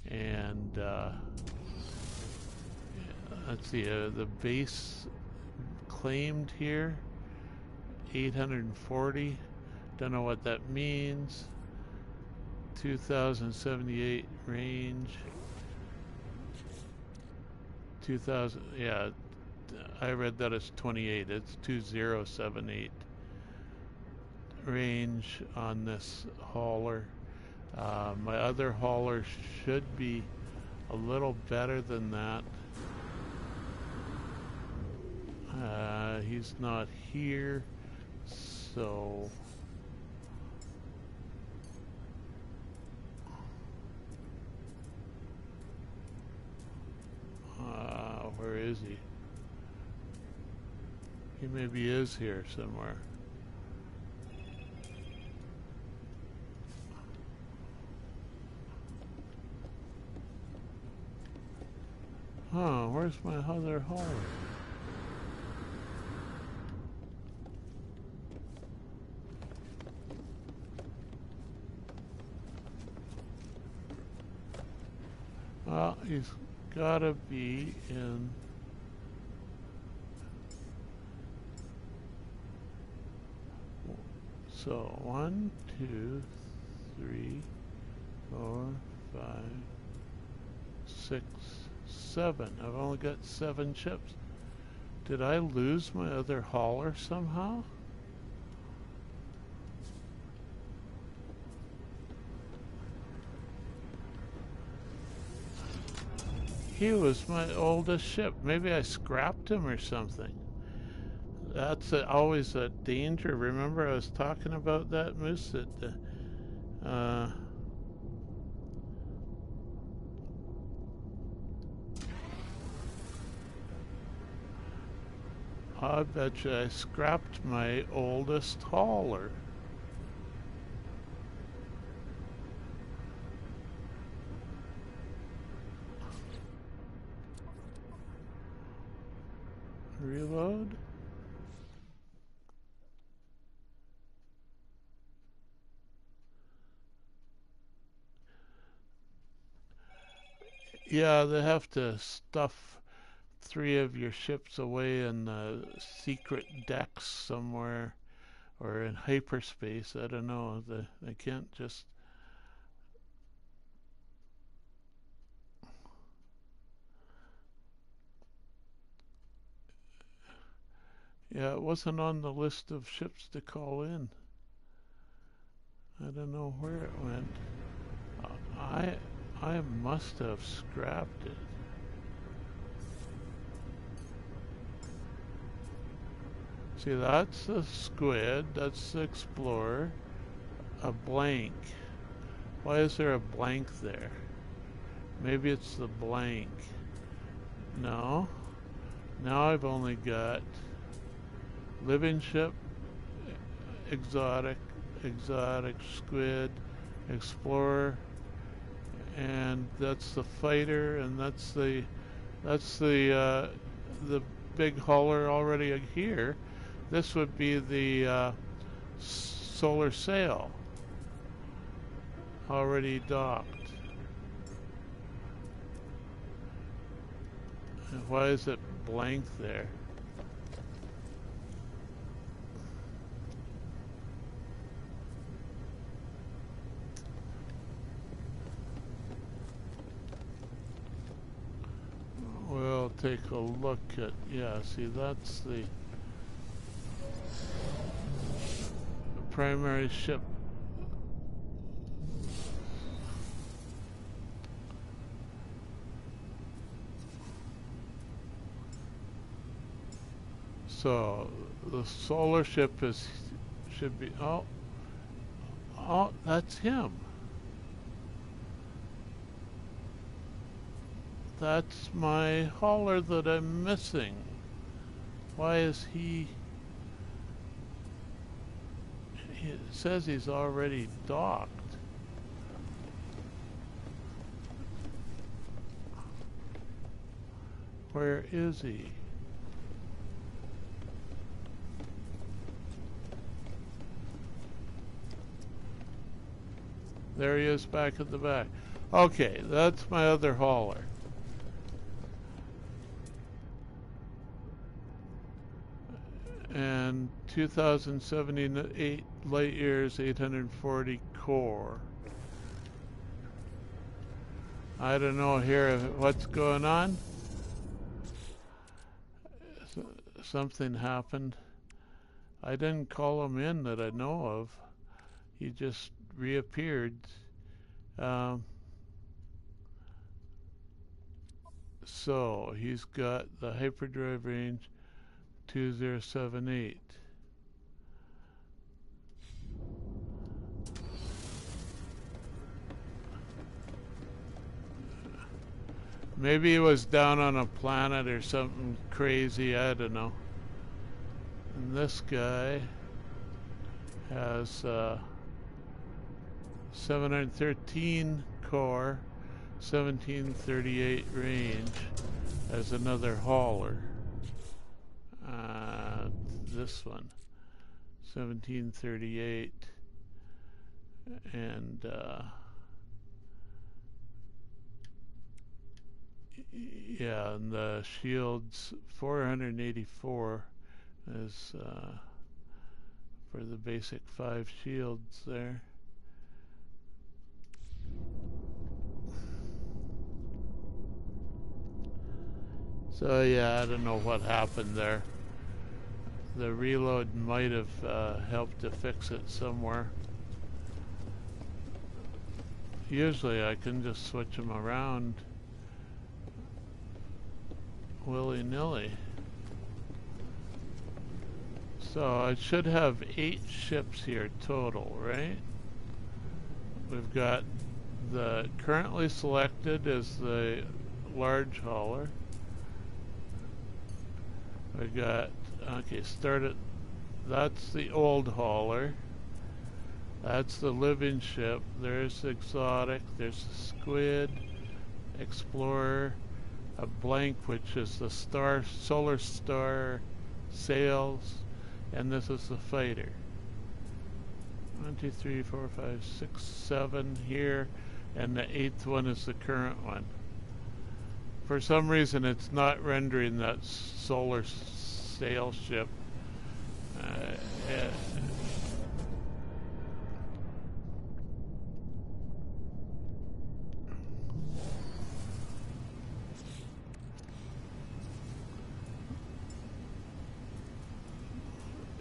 S1: and let's see, the base claimed here 840. Don't know what that means. 2078 range. 2000, yeah, I read that as 28. It's 2078 range on this hauler. My other hauler should be a little better than that. He's not here, so where is he? He maybe is here somewhere. Huh, where's my other hauler? Well, he's gotta be in. So 1, 2, 3, 4, 5, 6, 7. I've only got 7 chips. Did I lose my other hauler somehow? He was my oldest ship. Maybe I scrapped him or something. That's always a danger. Remember I was talking about that, Moose? That I bet you I scrapped my oldest hauler. Reload. Yeah, they have to stuff 3 of your ships away in secret decks somewhere or in hyperspace. I don't know. They can't just. Yeah, it wasn't on the list of ships to call in. I don't know where it went. I must have scrapped it. See, that's the squid, that's the explorer, a blank. Why is there a blank there? Maybe it's the blank. No. Now I've only got living ship, exotic, squid, explorer, and that's the fighter, and that's the big hauler already here. This would be the solar sail already docked. And why is it blank there? We'll take a look at, yeah, see, that's the primary ship. So the solar ship should be, oh, that's him. That's my hauler that I'm missing. Why is he? It says he's already docked. Where is he? There he is back at the back. Okay, that's my other hauler. And 2078 light years, 840 core. I don't know here what's going on. Something happened. I didn't call him in that I know of. He just reappeared. So he's got the hyperdrive range 2078. Maybe he was down on a planet or something crazy, I don't know. And this guy has 713 core, 1738 range as another hauler. This one, 1738, and yeah, and the shields 484 is for the basic 5 shields there. So yeah, I don't know what happened there. The reload might have helped to fix it somewhere. Usually I can just switch them around willy-nilly. So I should have 8 ships here total, right? We've got the currently selected is the large hauler. We got, okay, started, that's the old hauler. That's the living ship. There's the exotic, there's the squid, explorer, a blank, which is the star, solar star sails, and this is the fighter. 1, 2, 3, 4, 5, 6, 7 here, and the 8th one is the current one. For some reason it's not rendering that solar sail ship.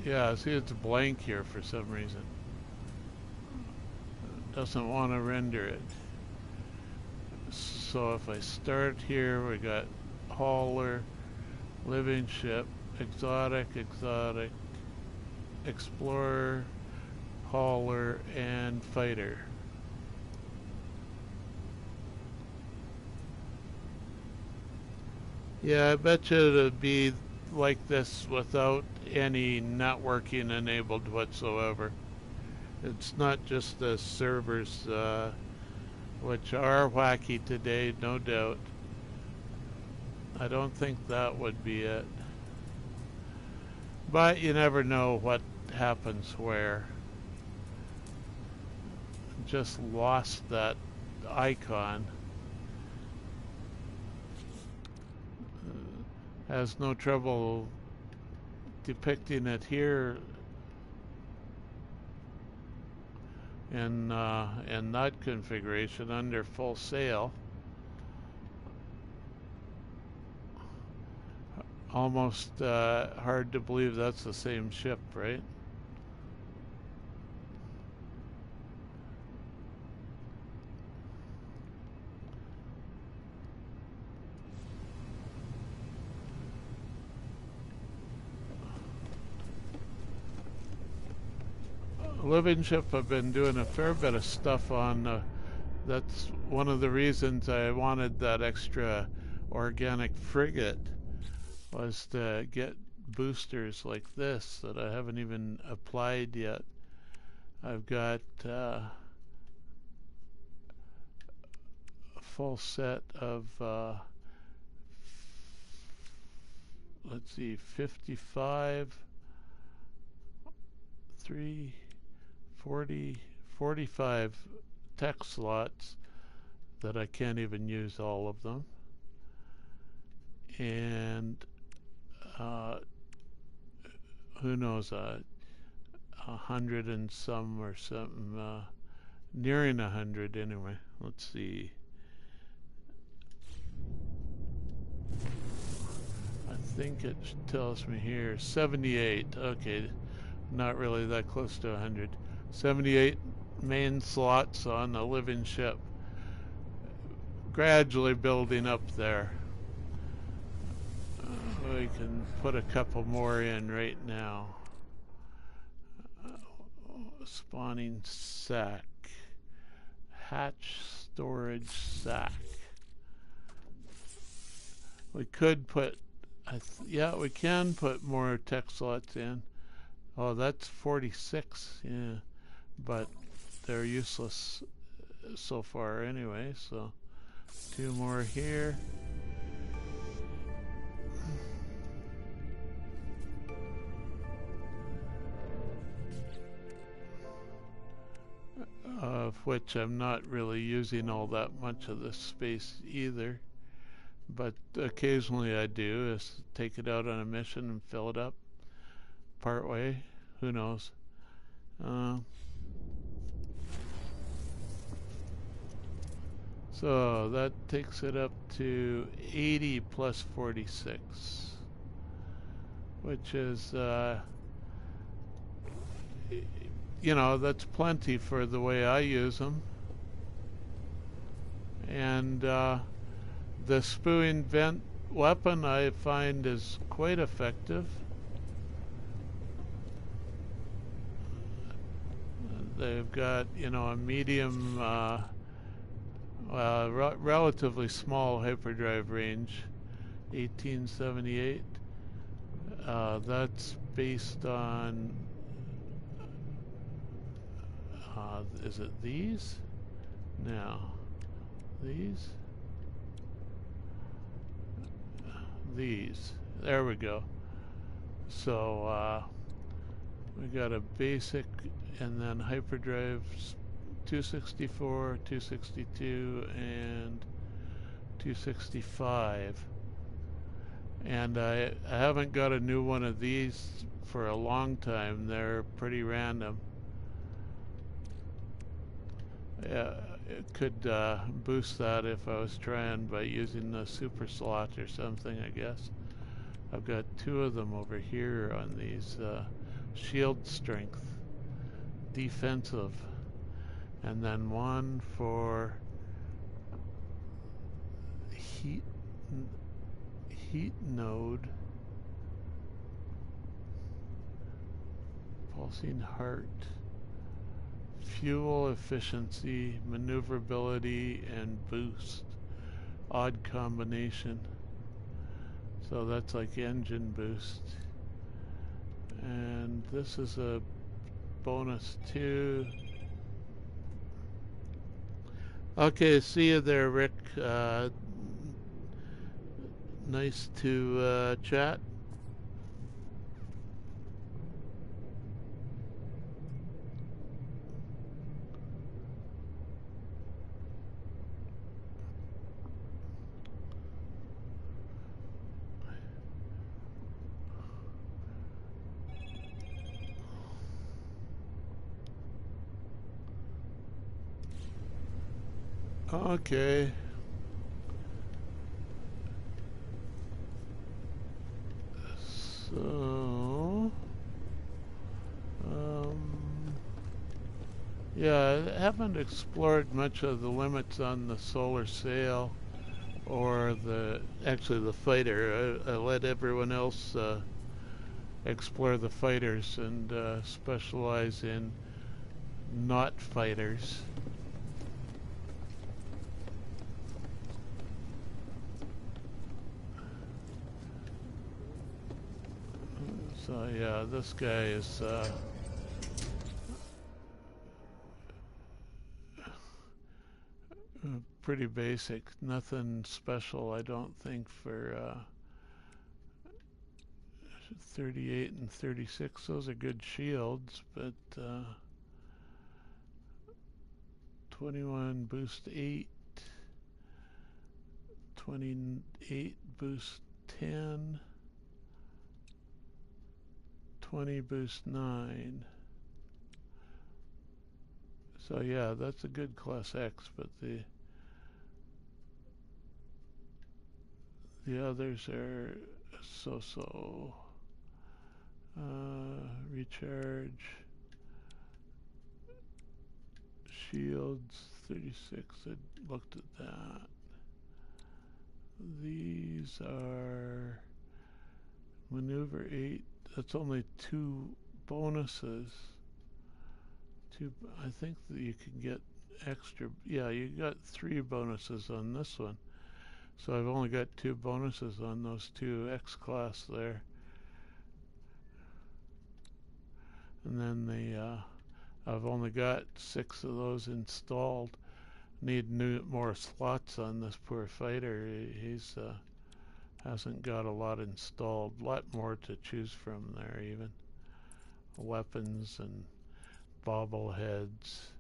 S1: Yeah, see, it's blank here for some reason. It doesn't want to render it. So if I start here, we got hauler, living ship, exotic, explorer, hauler, and fighter. Yeah, I bet you it'd be like this without any networking enabled whatsoever. It's not just the servers, which are wacky today, no doubt. I don't think that would be it. But you never know what happens where. Just lost that icon. Has no trouble depicting it here in that configuration under full sail. Almost hard to believe that's the same ship, right? Living ship I've been doing a fair bit of stuff on. That's one of the reasons I wanted that extra organic frigate, was to get boosters like this that I haven't even applied yet. I've got a full set of let's see, 55, 3, 40, 45 text slots that I can't even use all of them. And who knows, 100 and some or something, nearing 100 anyway. Let's see. I think it tells me here 78. Okay, not really that close to 100. 78 main slots on a living ship. Gradually building up there. We can put a couple more in right now. Spawning sack. Hatch storage sack. We could put, yeah, we can put more text slots in. Oh, that's 46, yeah, but they're useless so far anyway, so 2 more here. Of which I'm not really using all that much of this space either, but occasionally I do, is take it out on a mission and fill it up part way, who knows. So that takes it up to 80 plus 46, which is, you know, that's plenty for the way I use them. And the spewing vent weapon I find is quite effective. They've got, you know, a medium, relatively small hyperdrive range, 1878. That's based on, is it these? No. These? These. There we go. So, we got a basic and then hyperdrive 264, 262, and 265. And I haven't got a new one of these for a long time. They're pretty random. Yeah, it could boost that if I was trying by using the super slot or something, I guess. I've got 2 of them over here on these shield strength, defensive, and then 1 for heat node, pulsing heart, fuel efficiency, maneuverability, and boost. Odd combination. So that's like engine boost. And this is a bonus too. Okay, see you there, Rick. Nice to chat. Okay. So, yeah, I haven't explored much of the limits on the solar sail or actually the fighter. I let everyone else explore the fighters and specialize in not fighters. So yeah, this guy is pretty basic. Nothing special, I don't think, for 38 and 36. Those are good shields, but 21 boost 8, 28 boost 10, 20 boost 9. So yeah, that's a good class X, but the others are so-so. Recharge, shields 36. I looked at that. These are maneuver 8. That's only 2 bonuses. I think that you can get extra. Yeah, you got 3 bonuses on this one. So I've only got 2 bonuses on those 2 X class there. And then I've only got 6 of those installed. Need more slots on this poor fighter. He's hasn't got a lot installed. A lot more to choose from there even. Weapons and bobbleheads.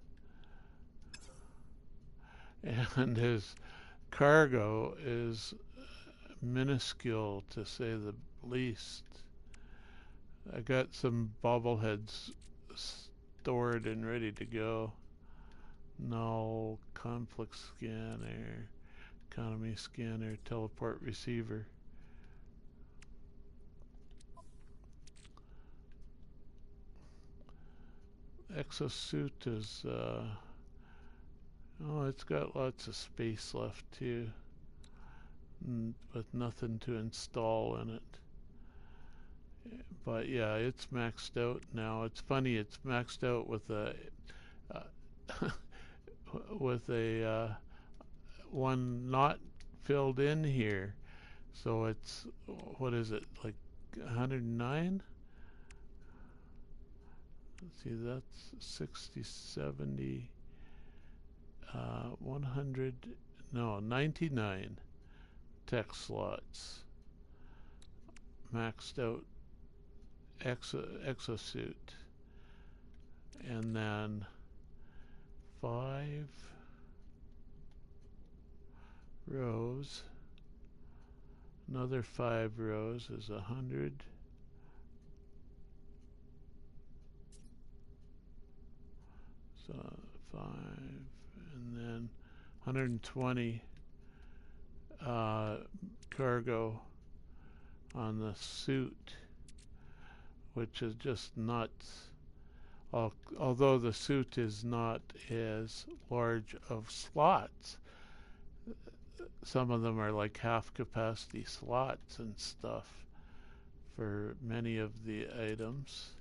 S1: And his cargo is minuscule, to say the least. I got some bobbleheads stored and ready to go. Null, conflict scanner, economy scanner, teleport receiver. Exosuit is, oh, it's got lots of space left too, with nothing to install in it. But yeah, it's maxed out now. It's funny, it's maxed out with a with a one not filled in here. So it's, what is it, like 109? Let's see, that's 60, 70, 100, no, 99 tech slots. Maxed out exosuit. And then 5 rows. Another 5 rows is 100. So 5, and then 120 cargo on the suit, which is just nuts. Although the suit is not as large of slots, some of them are like half capacity slots and stuff for many of the items.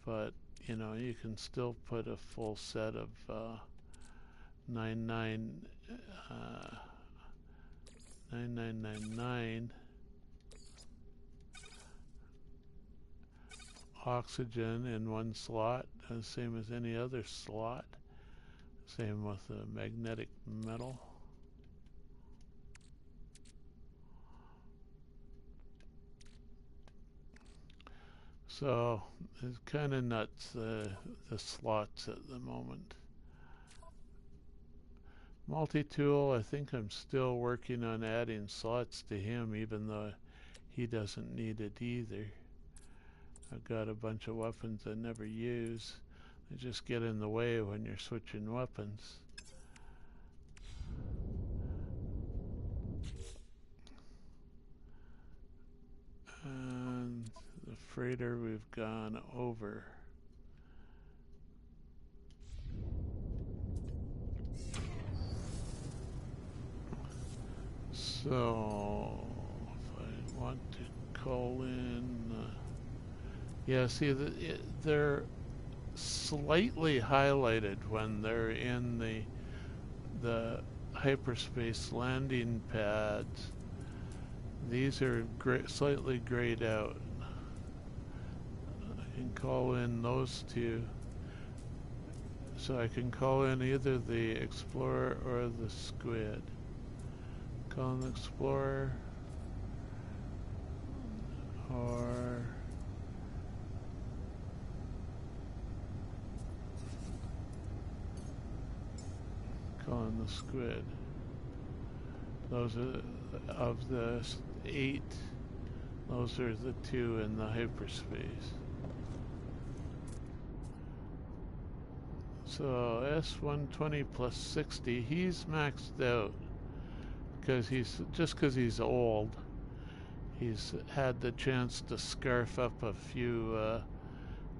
S1: But you know, you can still put a full set of 9999 oxygen in one slot, same as any other slot. Same with the magnetic metal. So it's kind of nuts, the slots at the moment. Multi-tool, I think I'm still working on adding slots to him, even though he doesn't need it either. I've got a bunch of weapons I never use. They just get in the way when you're switching weapons. And the freighter we've gone over. So if I want to call in, yeah, see, they're slightly highlighted when they're in the hyperspace landing pads. These are slightly grayed out. I can call in those two. So I can call in either the Explorer or the Squid. Call in the Explorer, or call in the Squid. Those are of the 8. Those are the 2 in the hyperspace. So S120 plus 60, he's maxed out because he's old. He's had the chance to scarf up a few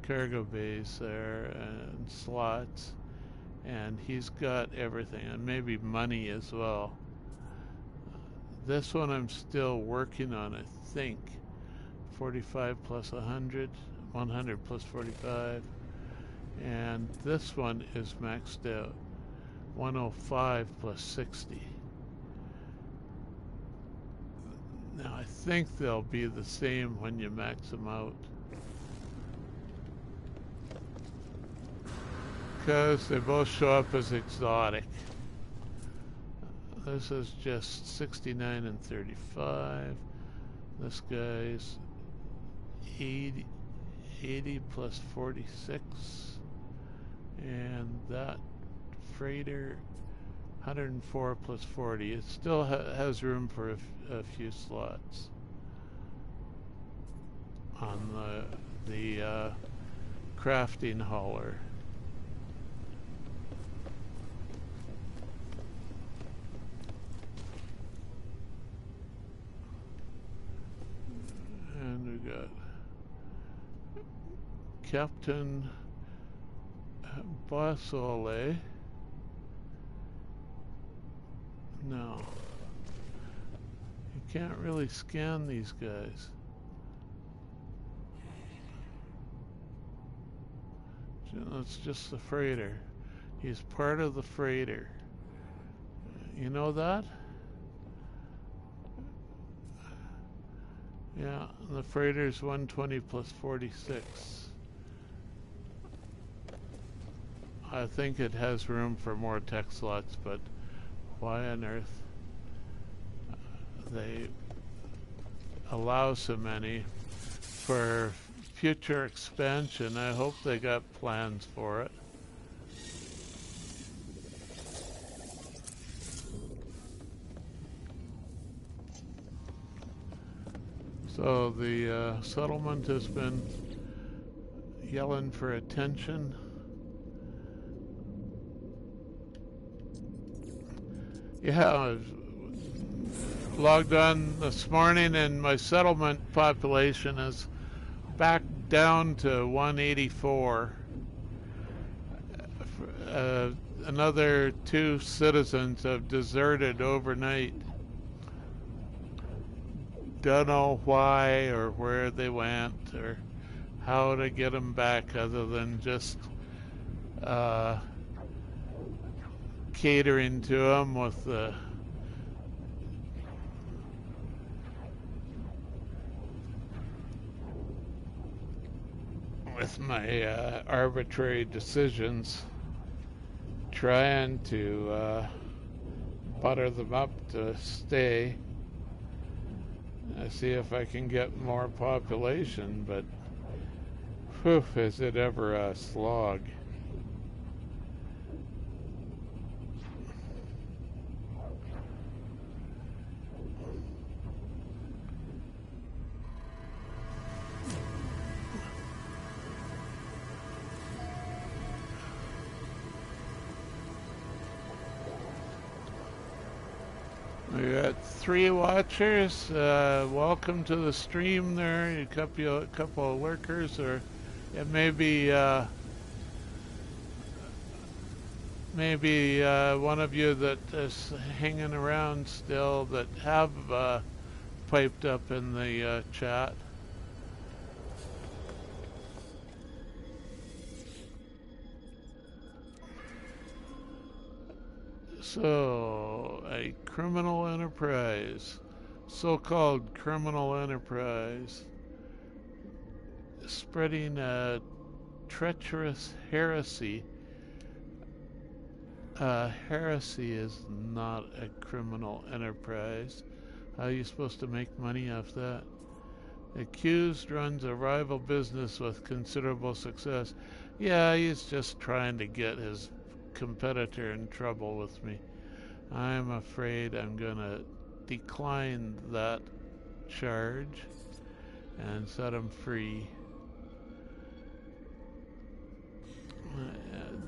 S1: cargo bays there and slots, and he's got everything, and maybe money as well. This one I'm still working on, I think. 45 plus 100, 100 plus 45. And this one is maxed out. 105 plus 60. Now I think they'll be the same when you max them out, because they both show up as exotic. This is just 69 and 35. This guy's 80 plus 46. And that freighter, 104 plus 40. It still has room for a few slots on the crafting hauler. And we got Captain Basole. No. You can't really scan these guys. That's just the freighter. He's part of the freighter. You know that? Yeah, the freighter's 120 plus 46. I think it has room for more tech slots, but why on earth they allow so many for future expansion? I hope they got plans for it. So the settlement has been yelling for attention. Yeah, I was logged on this morning and my settlement population is back down to 184. Another 2 citizens have deserted overnight. Don't know why or where they went or how to get them back, other than just catering to them with my arbitrary decisions, trying to butter them up to stay. I see if I can get more population, but whew, is it ever a slog. We got 3 watchers. Welcome to the stream there. A couple of lurkers, or it may be one of you that is hanging around still that have piped up in the chat. So, a criminal enterprise, so-called criminal enterprise, spreading a treacherous heresy Heresy is not a criminal enterprise. How are you supposed to make money off that? Accused runs a rival business with considerable success. Yeah, he's just trying to get his competitor in trouble with me. I'm afraid I'm going to decline that charge and set him free.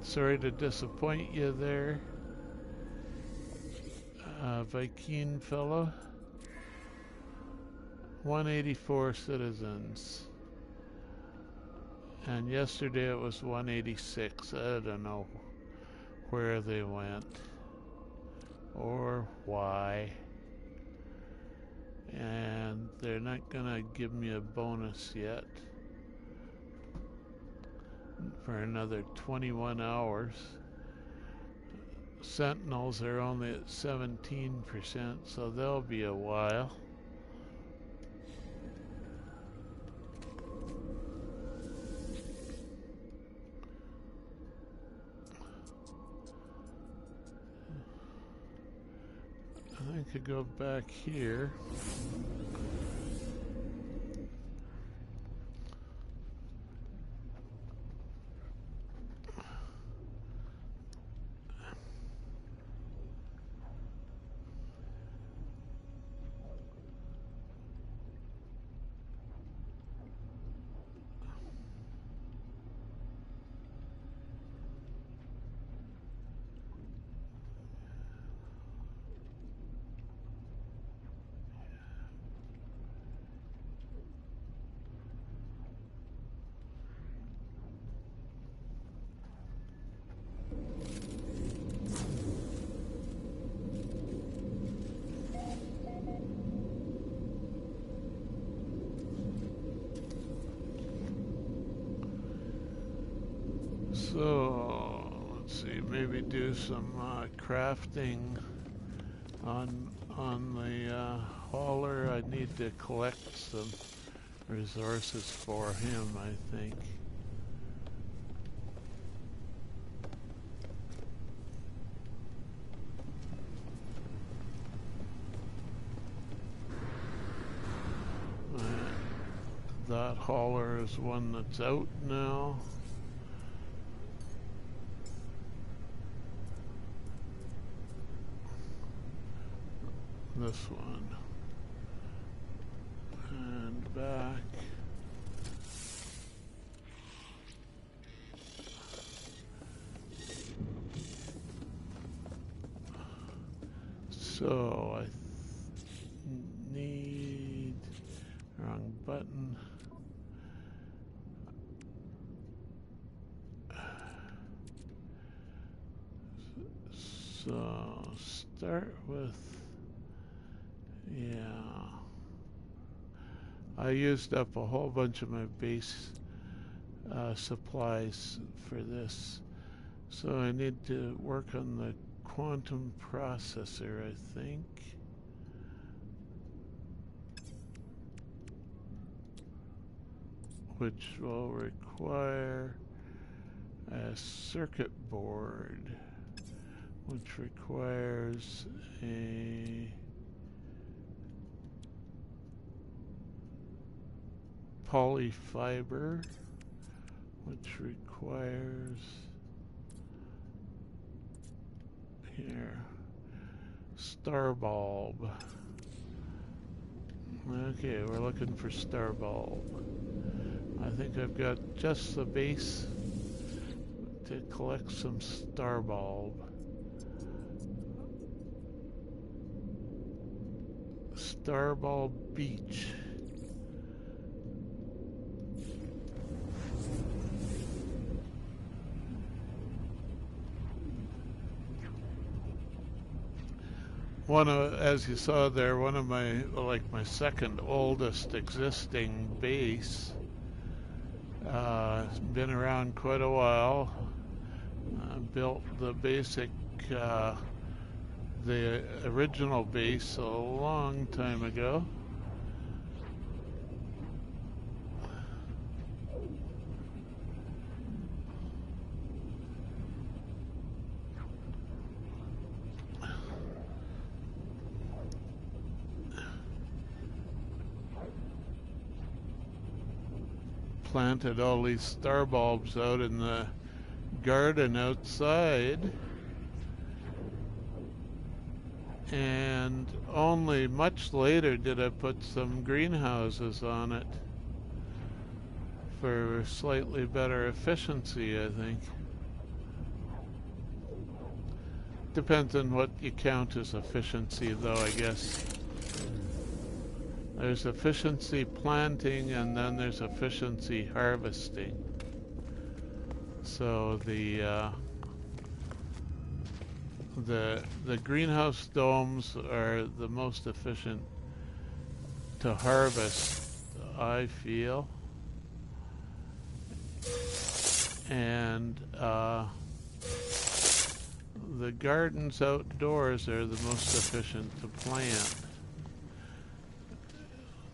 S1: Sorry to disappoint you there, Viking fellow. 184 citizens. And yesterday it was 186. I don't know where they went or why. And they're not gonna give me a bonus yet for another 21 hours. Sentinels are only at 17%, so they'll be a while. I could go back here. So let's see, maybe do some crafting on the hauler. I need to collect some resources for him, I think. That hauler is one that's out now. This one. And back. So I need wrong button. So start with, yeah. I used up a whole bunch of my base supplies for this. So I need to work on the quantum processor, I think. Which will require a circuit board, which requires a polyfiber, which requires here star bulb. Okay, we're looking for star bulb. I think I've got just the base to collect some star bulb. Star bulb beach. As you saw there, one of my second oldest existing base. It's been around quite a while. I built the basic, the original base a long time ago. planted all these star bulbs out in the garden outside, and only much later did I put some greenhouses on it for slightly better efficiency, I think. Depends on what you count as efficiency, though, I guess. There's efficiency planting, and then there's efficiency harvesting. So the greenhouse domes are the most efficient to harvest, I feel. And the gardens outdoors are the most efficient to plant.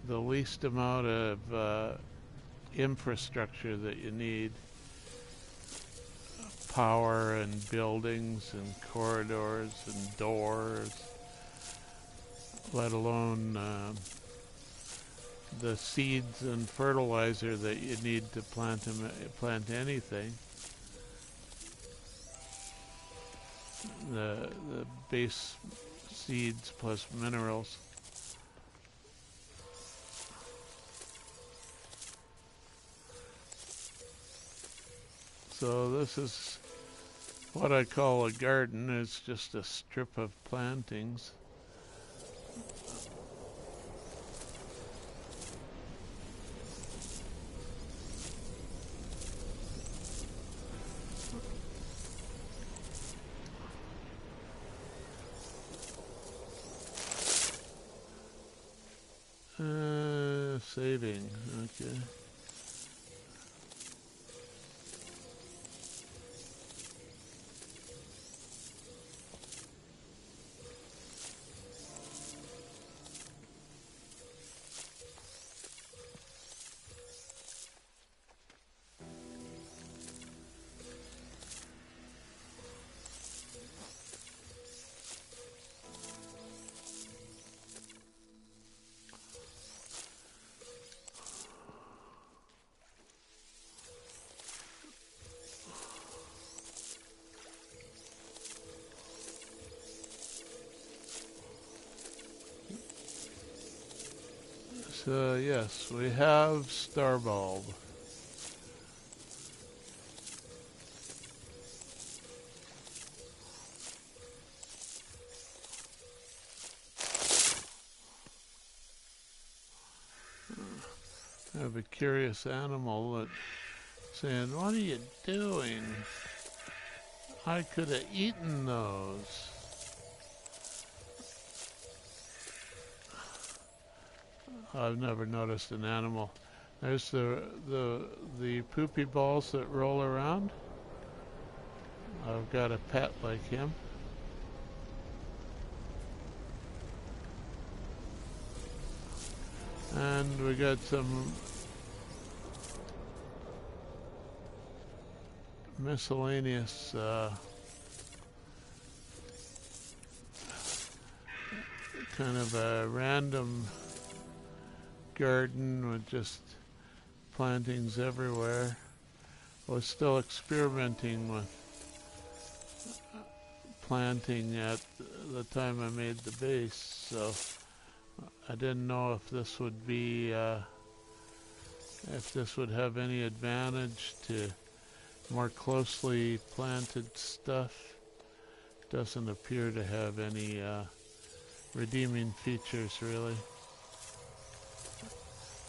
S1: The least amount of infrastructure that you need. Power and buildings and corridors and doors, let alone the seeds and fertilizer that you need to plant anything. The base seeds plus minerals. So this is what I call a garden. It's just a strip of plantings. Saving, okay. So yes, we have star bulb. I have a curious animal that's saying, "What are you doing? I could have eaten those." I've never noticed an animal. There's the poopy balls that roll around. I've got a pet like him. And we got some miscellaneous kind of a random garden with just plantings everywhere. I was still experimenting with planting at the time I made the base, so I didn't know if this would be if this would have any advantage to more closely planted stuff. Doesn't appear to have any redeeming features, really.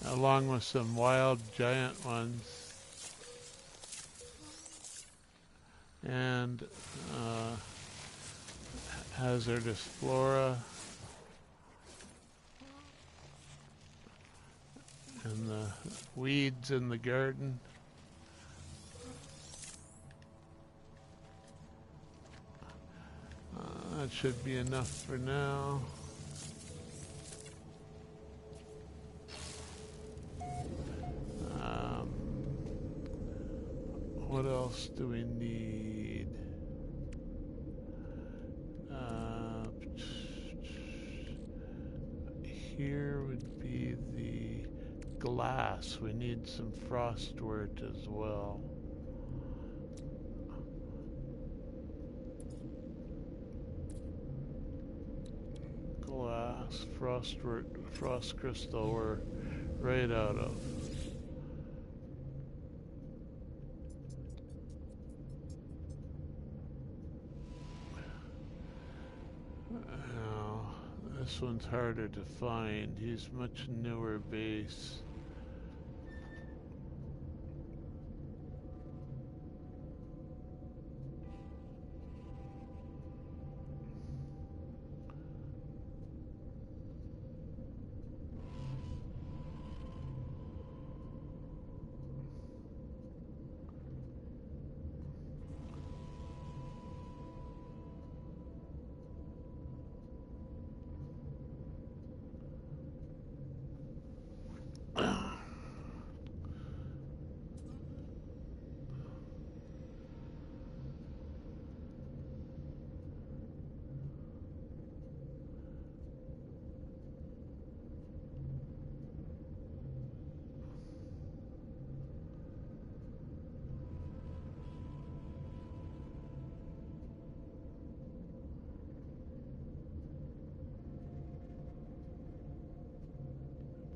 S1: Along with some wild giant ones and hazardous flora and the weeds in the garden. That should be enough for now. What else do we need? Here would be the glass. We need some frost wort as well. Glass, frost wort, frost crystal we're right out of. Now, this one's harder to find. He's much newer base.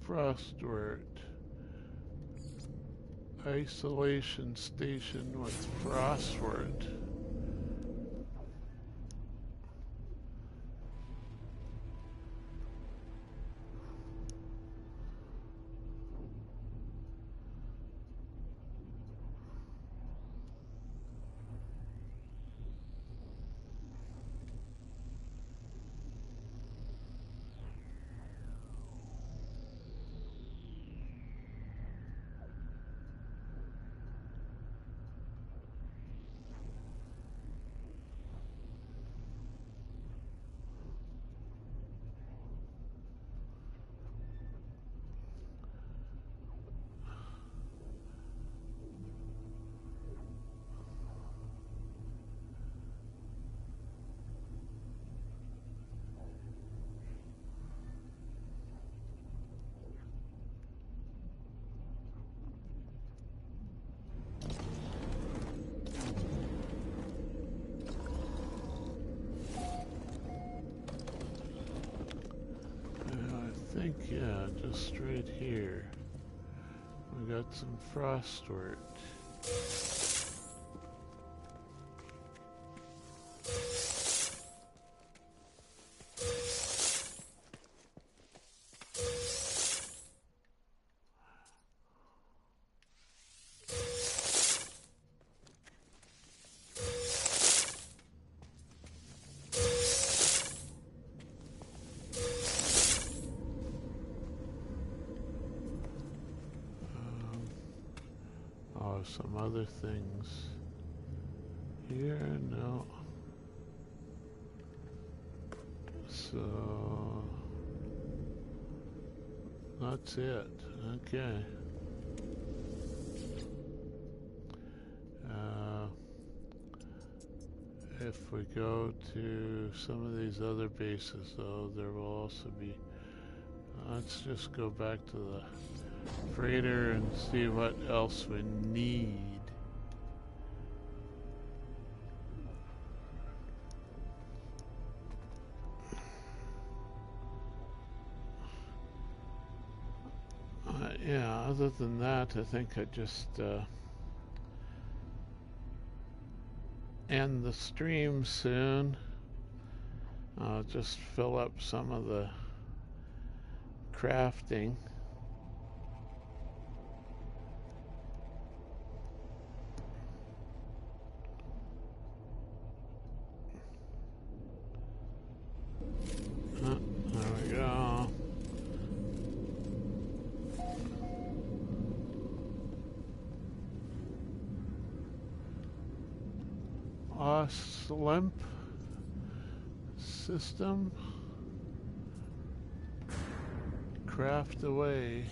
S1: Frost wort. Isolation station with frost wort. Yeah, just right here. We got some frost wort. Some other things here, no. So that's it. Okay. If we go to some of these other bases, though, there will also be. Let's just go back to the freighter and see what else we need. Yeah, other than that, I think I just end the stream soon. I'll just fill up some of the crafting. There we go. Limp system. Craft away.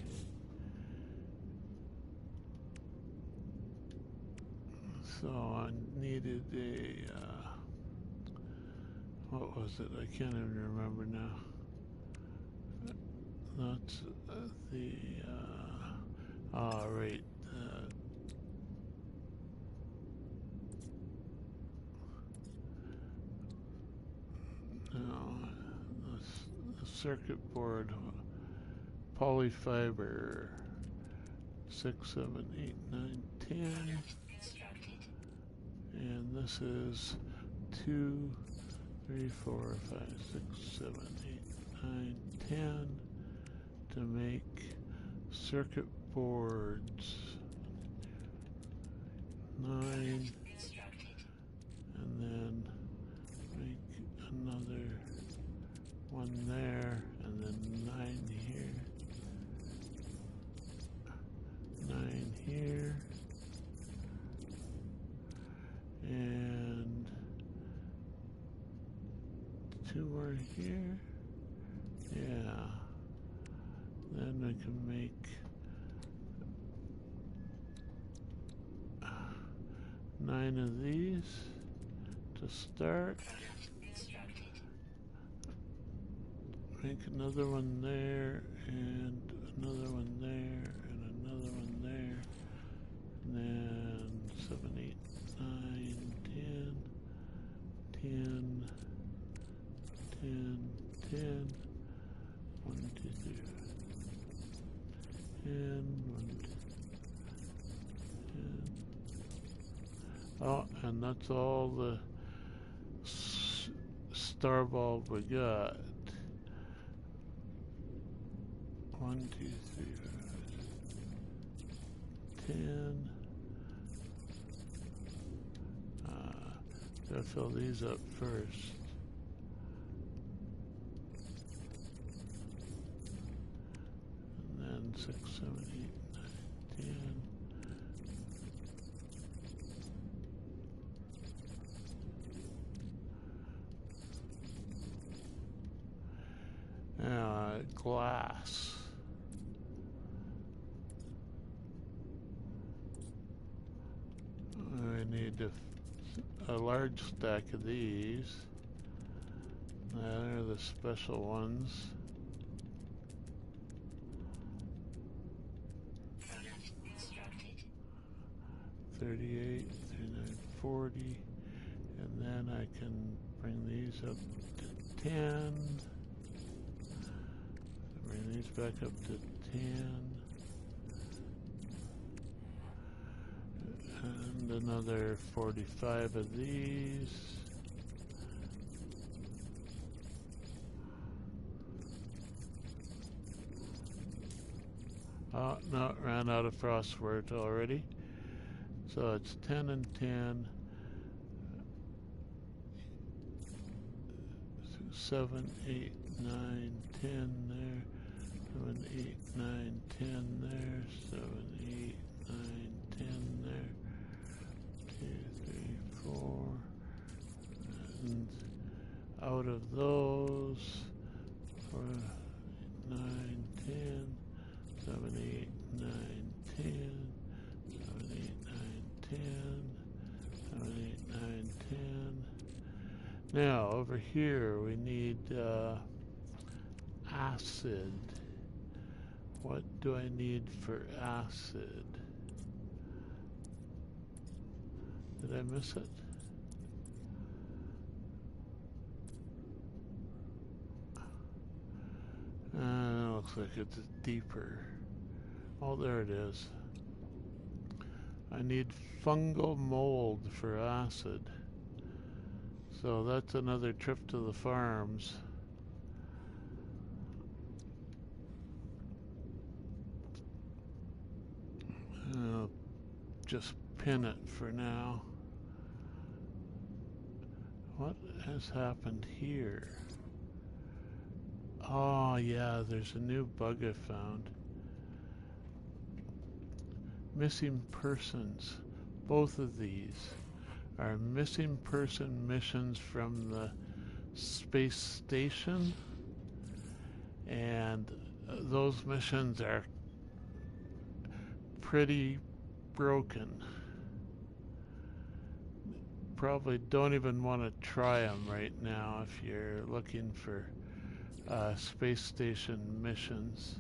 S1: So I needed a, what was it? I can't even remember now. That's the, All right. Now, the circuit board, polyfiber, 6, 7, 8, 9, 10. And this is 2, 3, 4, 5, 6, 7, 8, 9, 10 to make circuit boards. 9, and then make another one there, and then 9 here, 9 here, and 2 more here. Yeah. Then we can make 9 of these to start. Make another one there, and another one there, and another one there. And then 7, 8, 9, 10, 10, 10, 10. 1, 2, 3, 10, 1, 2, 10. Oh, and that's all the star bulb we got. 1, 2, 3, 4, 10. Gotta fill these up first. And then 6, 7, 8, 9, 10. Glass. I need a large stack of these. They're the special ones. $38, $39, $40, and then I can bring these up to 10. Bring these back up to 10. And another 45 of these. Oh, no, ran out of crosswords already. So it's 10 and 10. 7, 8, 9, 10 there. 7, 8, 9, 10 there. 7, 8, 9, 10 there. 2, 3, 4. And out of those, 4, 9, 10. 7, 8, 9, 10. 7, 8, 9, 10. 7, 8, 9, 10. Now, over here, we need acid. What do I need for acid? Did I miss it? Looks like it's deeper. Oh, there it is. I need fungal mold for acid. So that's another trip to the farms. I'll just pin it for now. What has happened here? Oh yeah, there's a new bug I found. Missing persons. Both of these are missing person missions from the space station, and those missions are pretty broken. Probably don't even want to try them right now if you're looking for space station missions.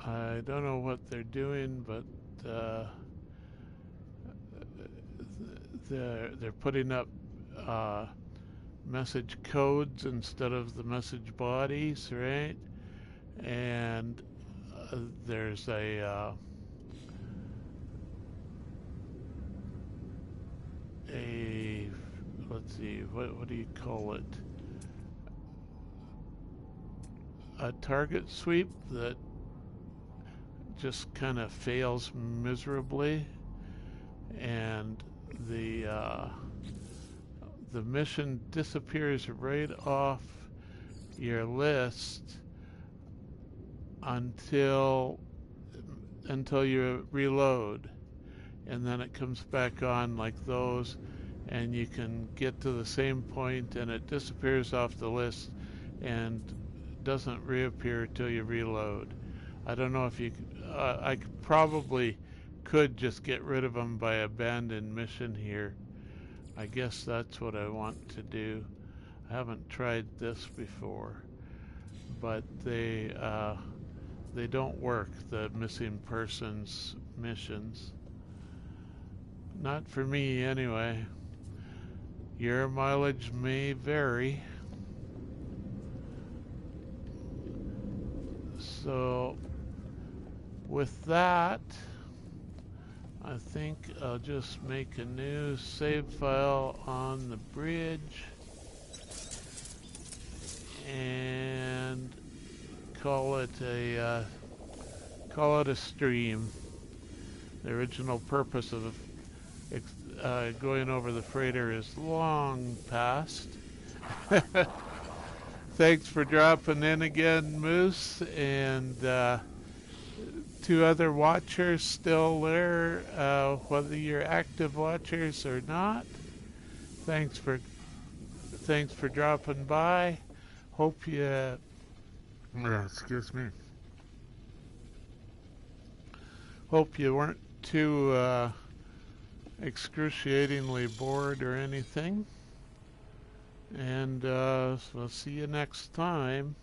S1: I don't know what they're doing, but they're putting up message codes instead of the message bodies, right? And there's a let's see, what do you call it? A target sweep that just kind of fails miserably, and the mission disappears right off your list until you reload, and then it comes back on like those, and you can get to the same point and it disappears off the list and doesn't reappear till you reload. I don't know if you I probably could just get rid of them by abandon mission here. I guess that's what I want to do. I haven't tried this before, but they don't work, the missing persons missions. Not for me anyway. Your mileage may vary. So with that, I think I'll just make a new save file on the bridge and call it a stream. The original purpose of going over the freighter is long past. Thanks for dropping in again, Moose, and 2 other watchers still there, whether you're active watchers or not. Thanks for dropping by. Hope you excuse me. Hope you weren't too excruciatingly bored or anything. And we'll see you next time.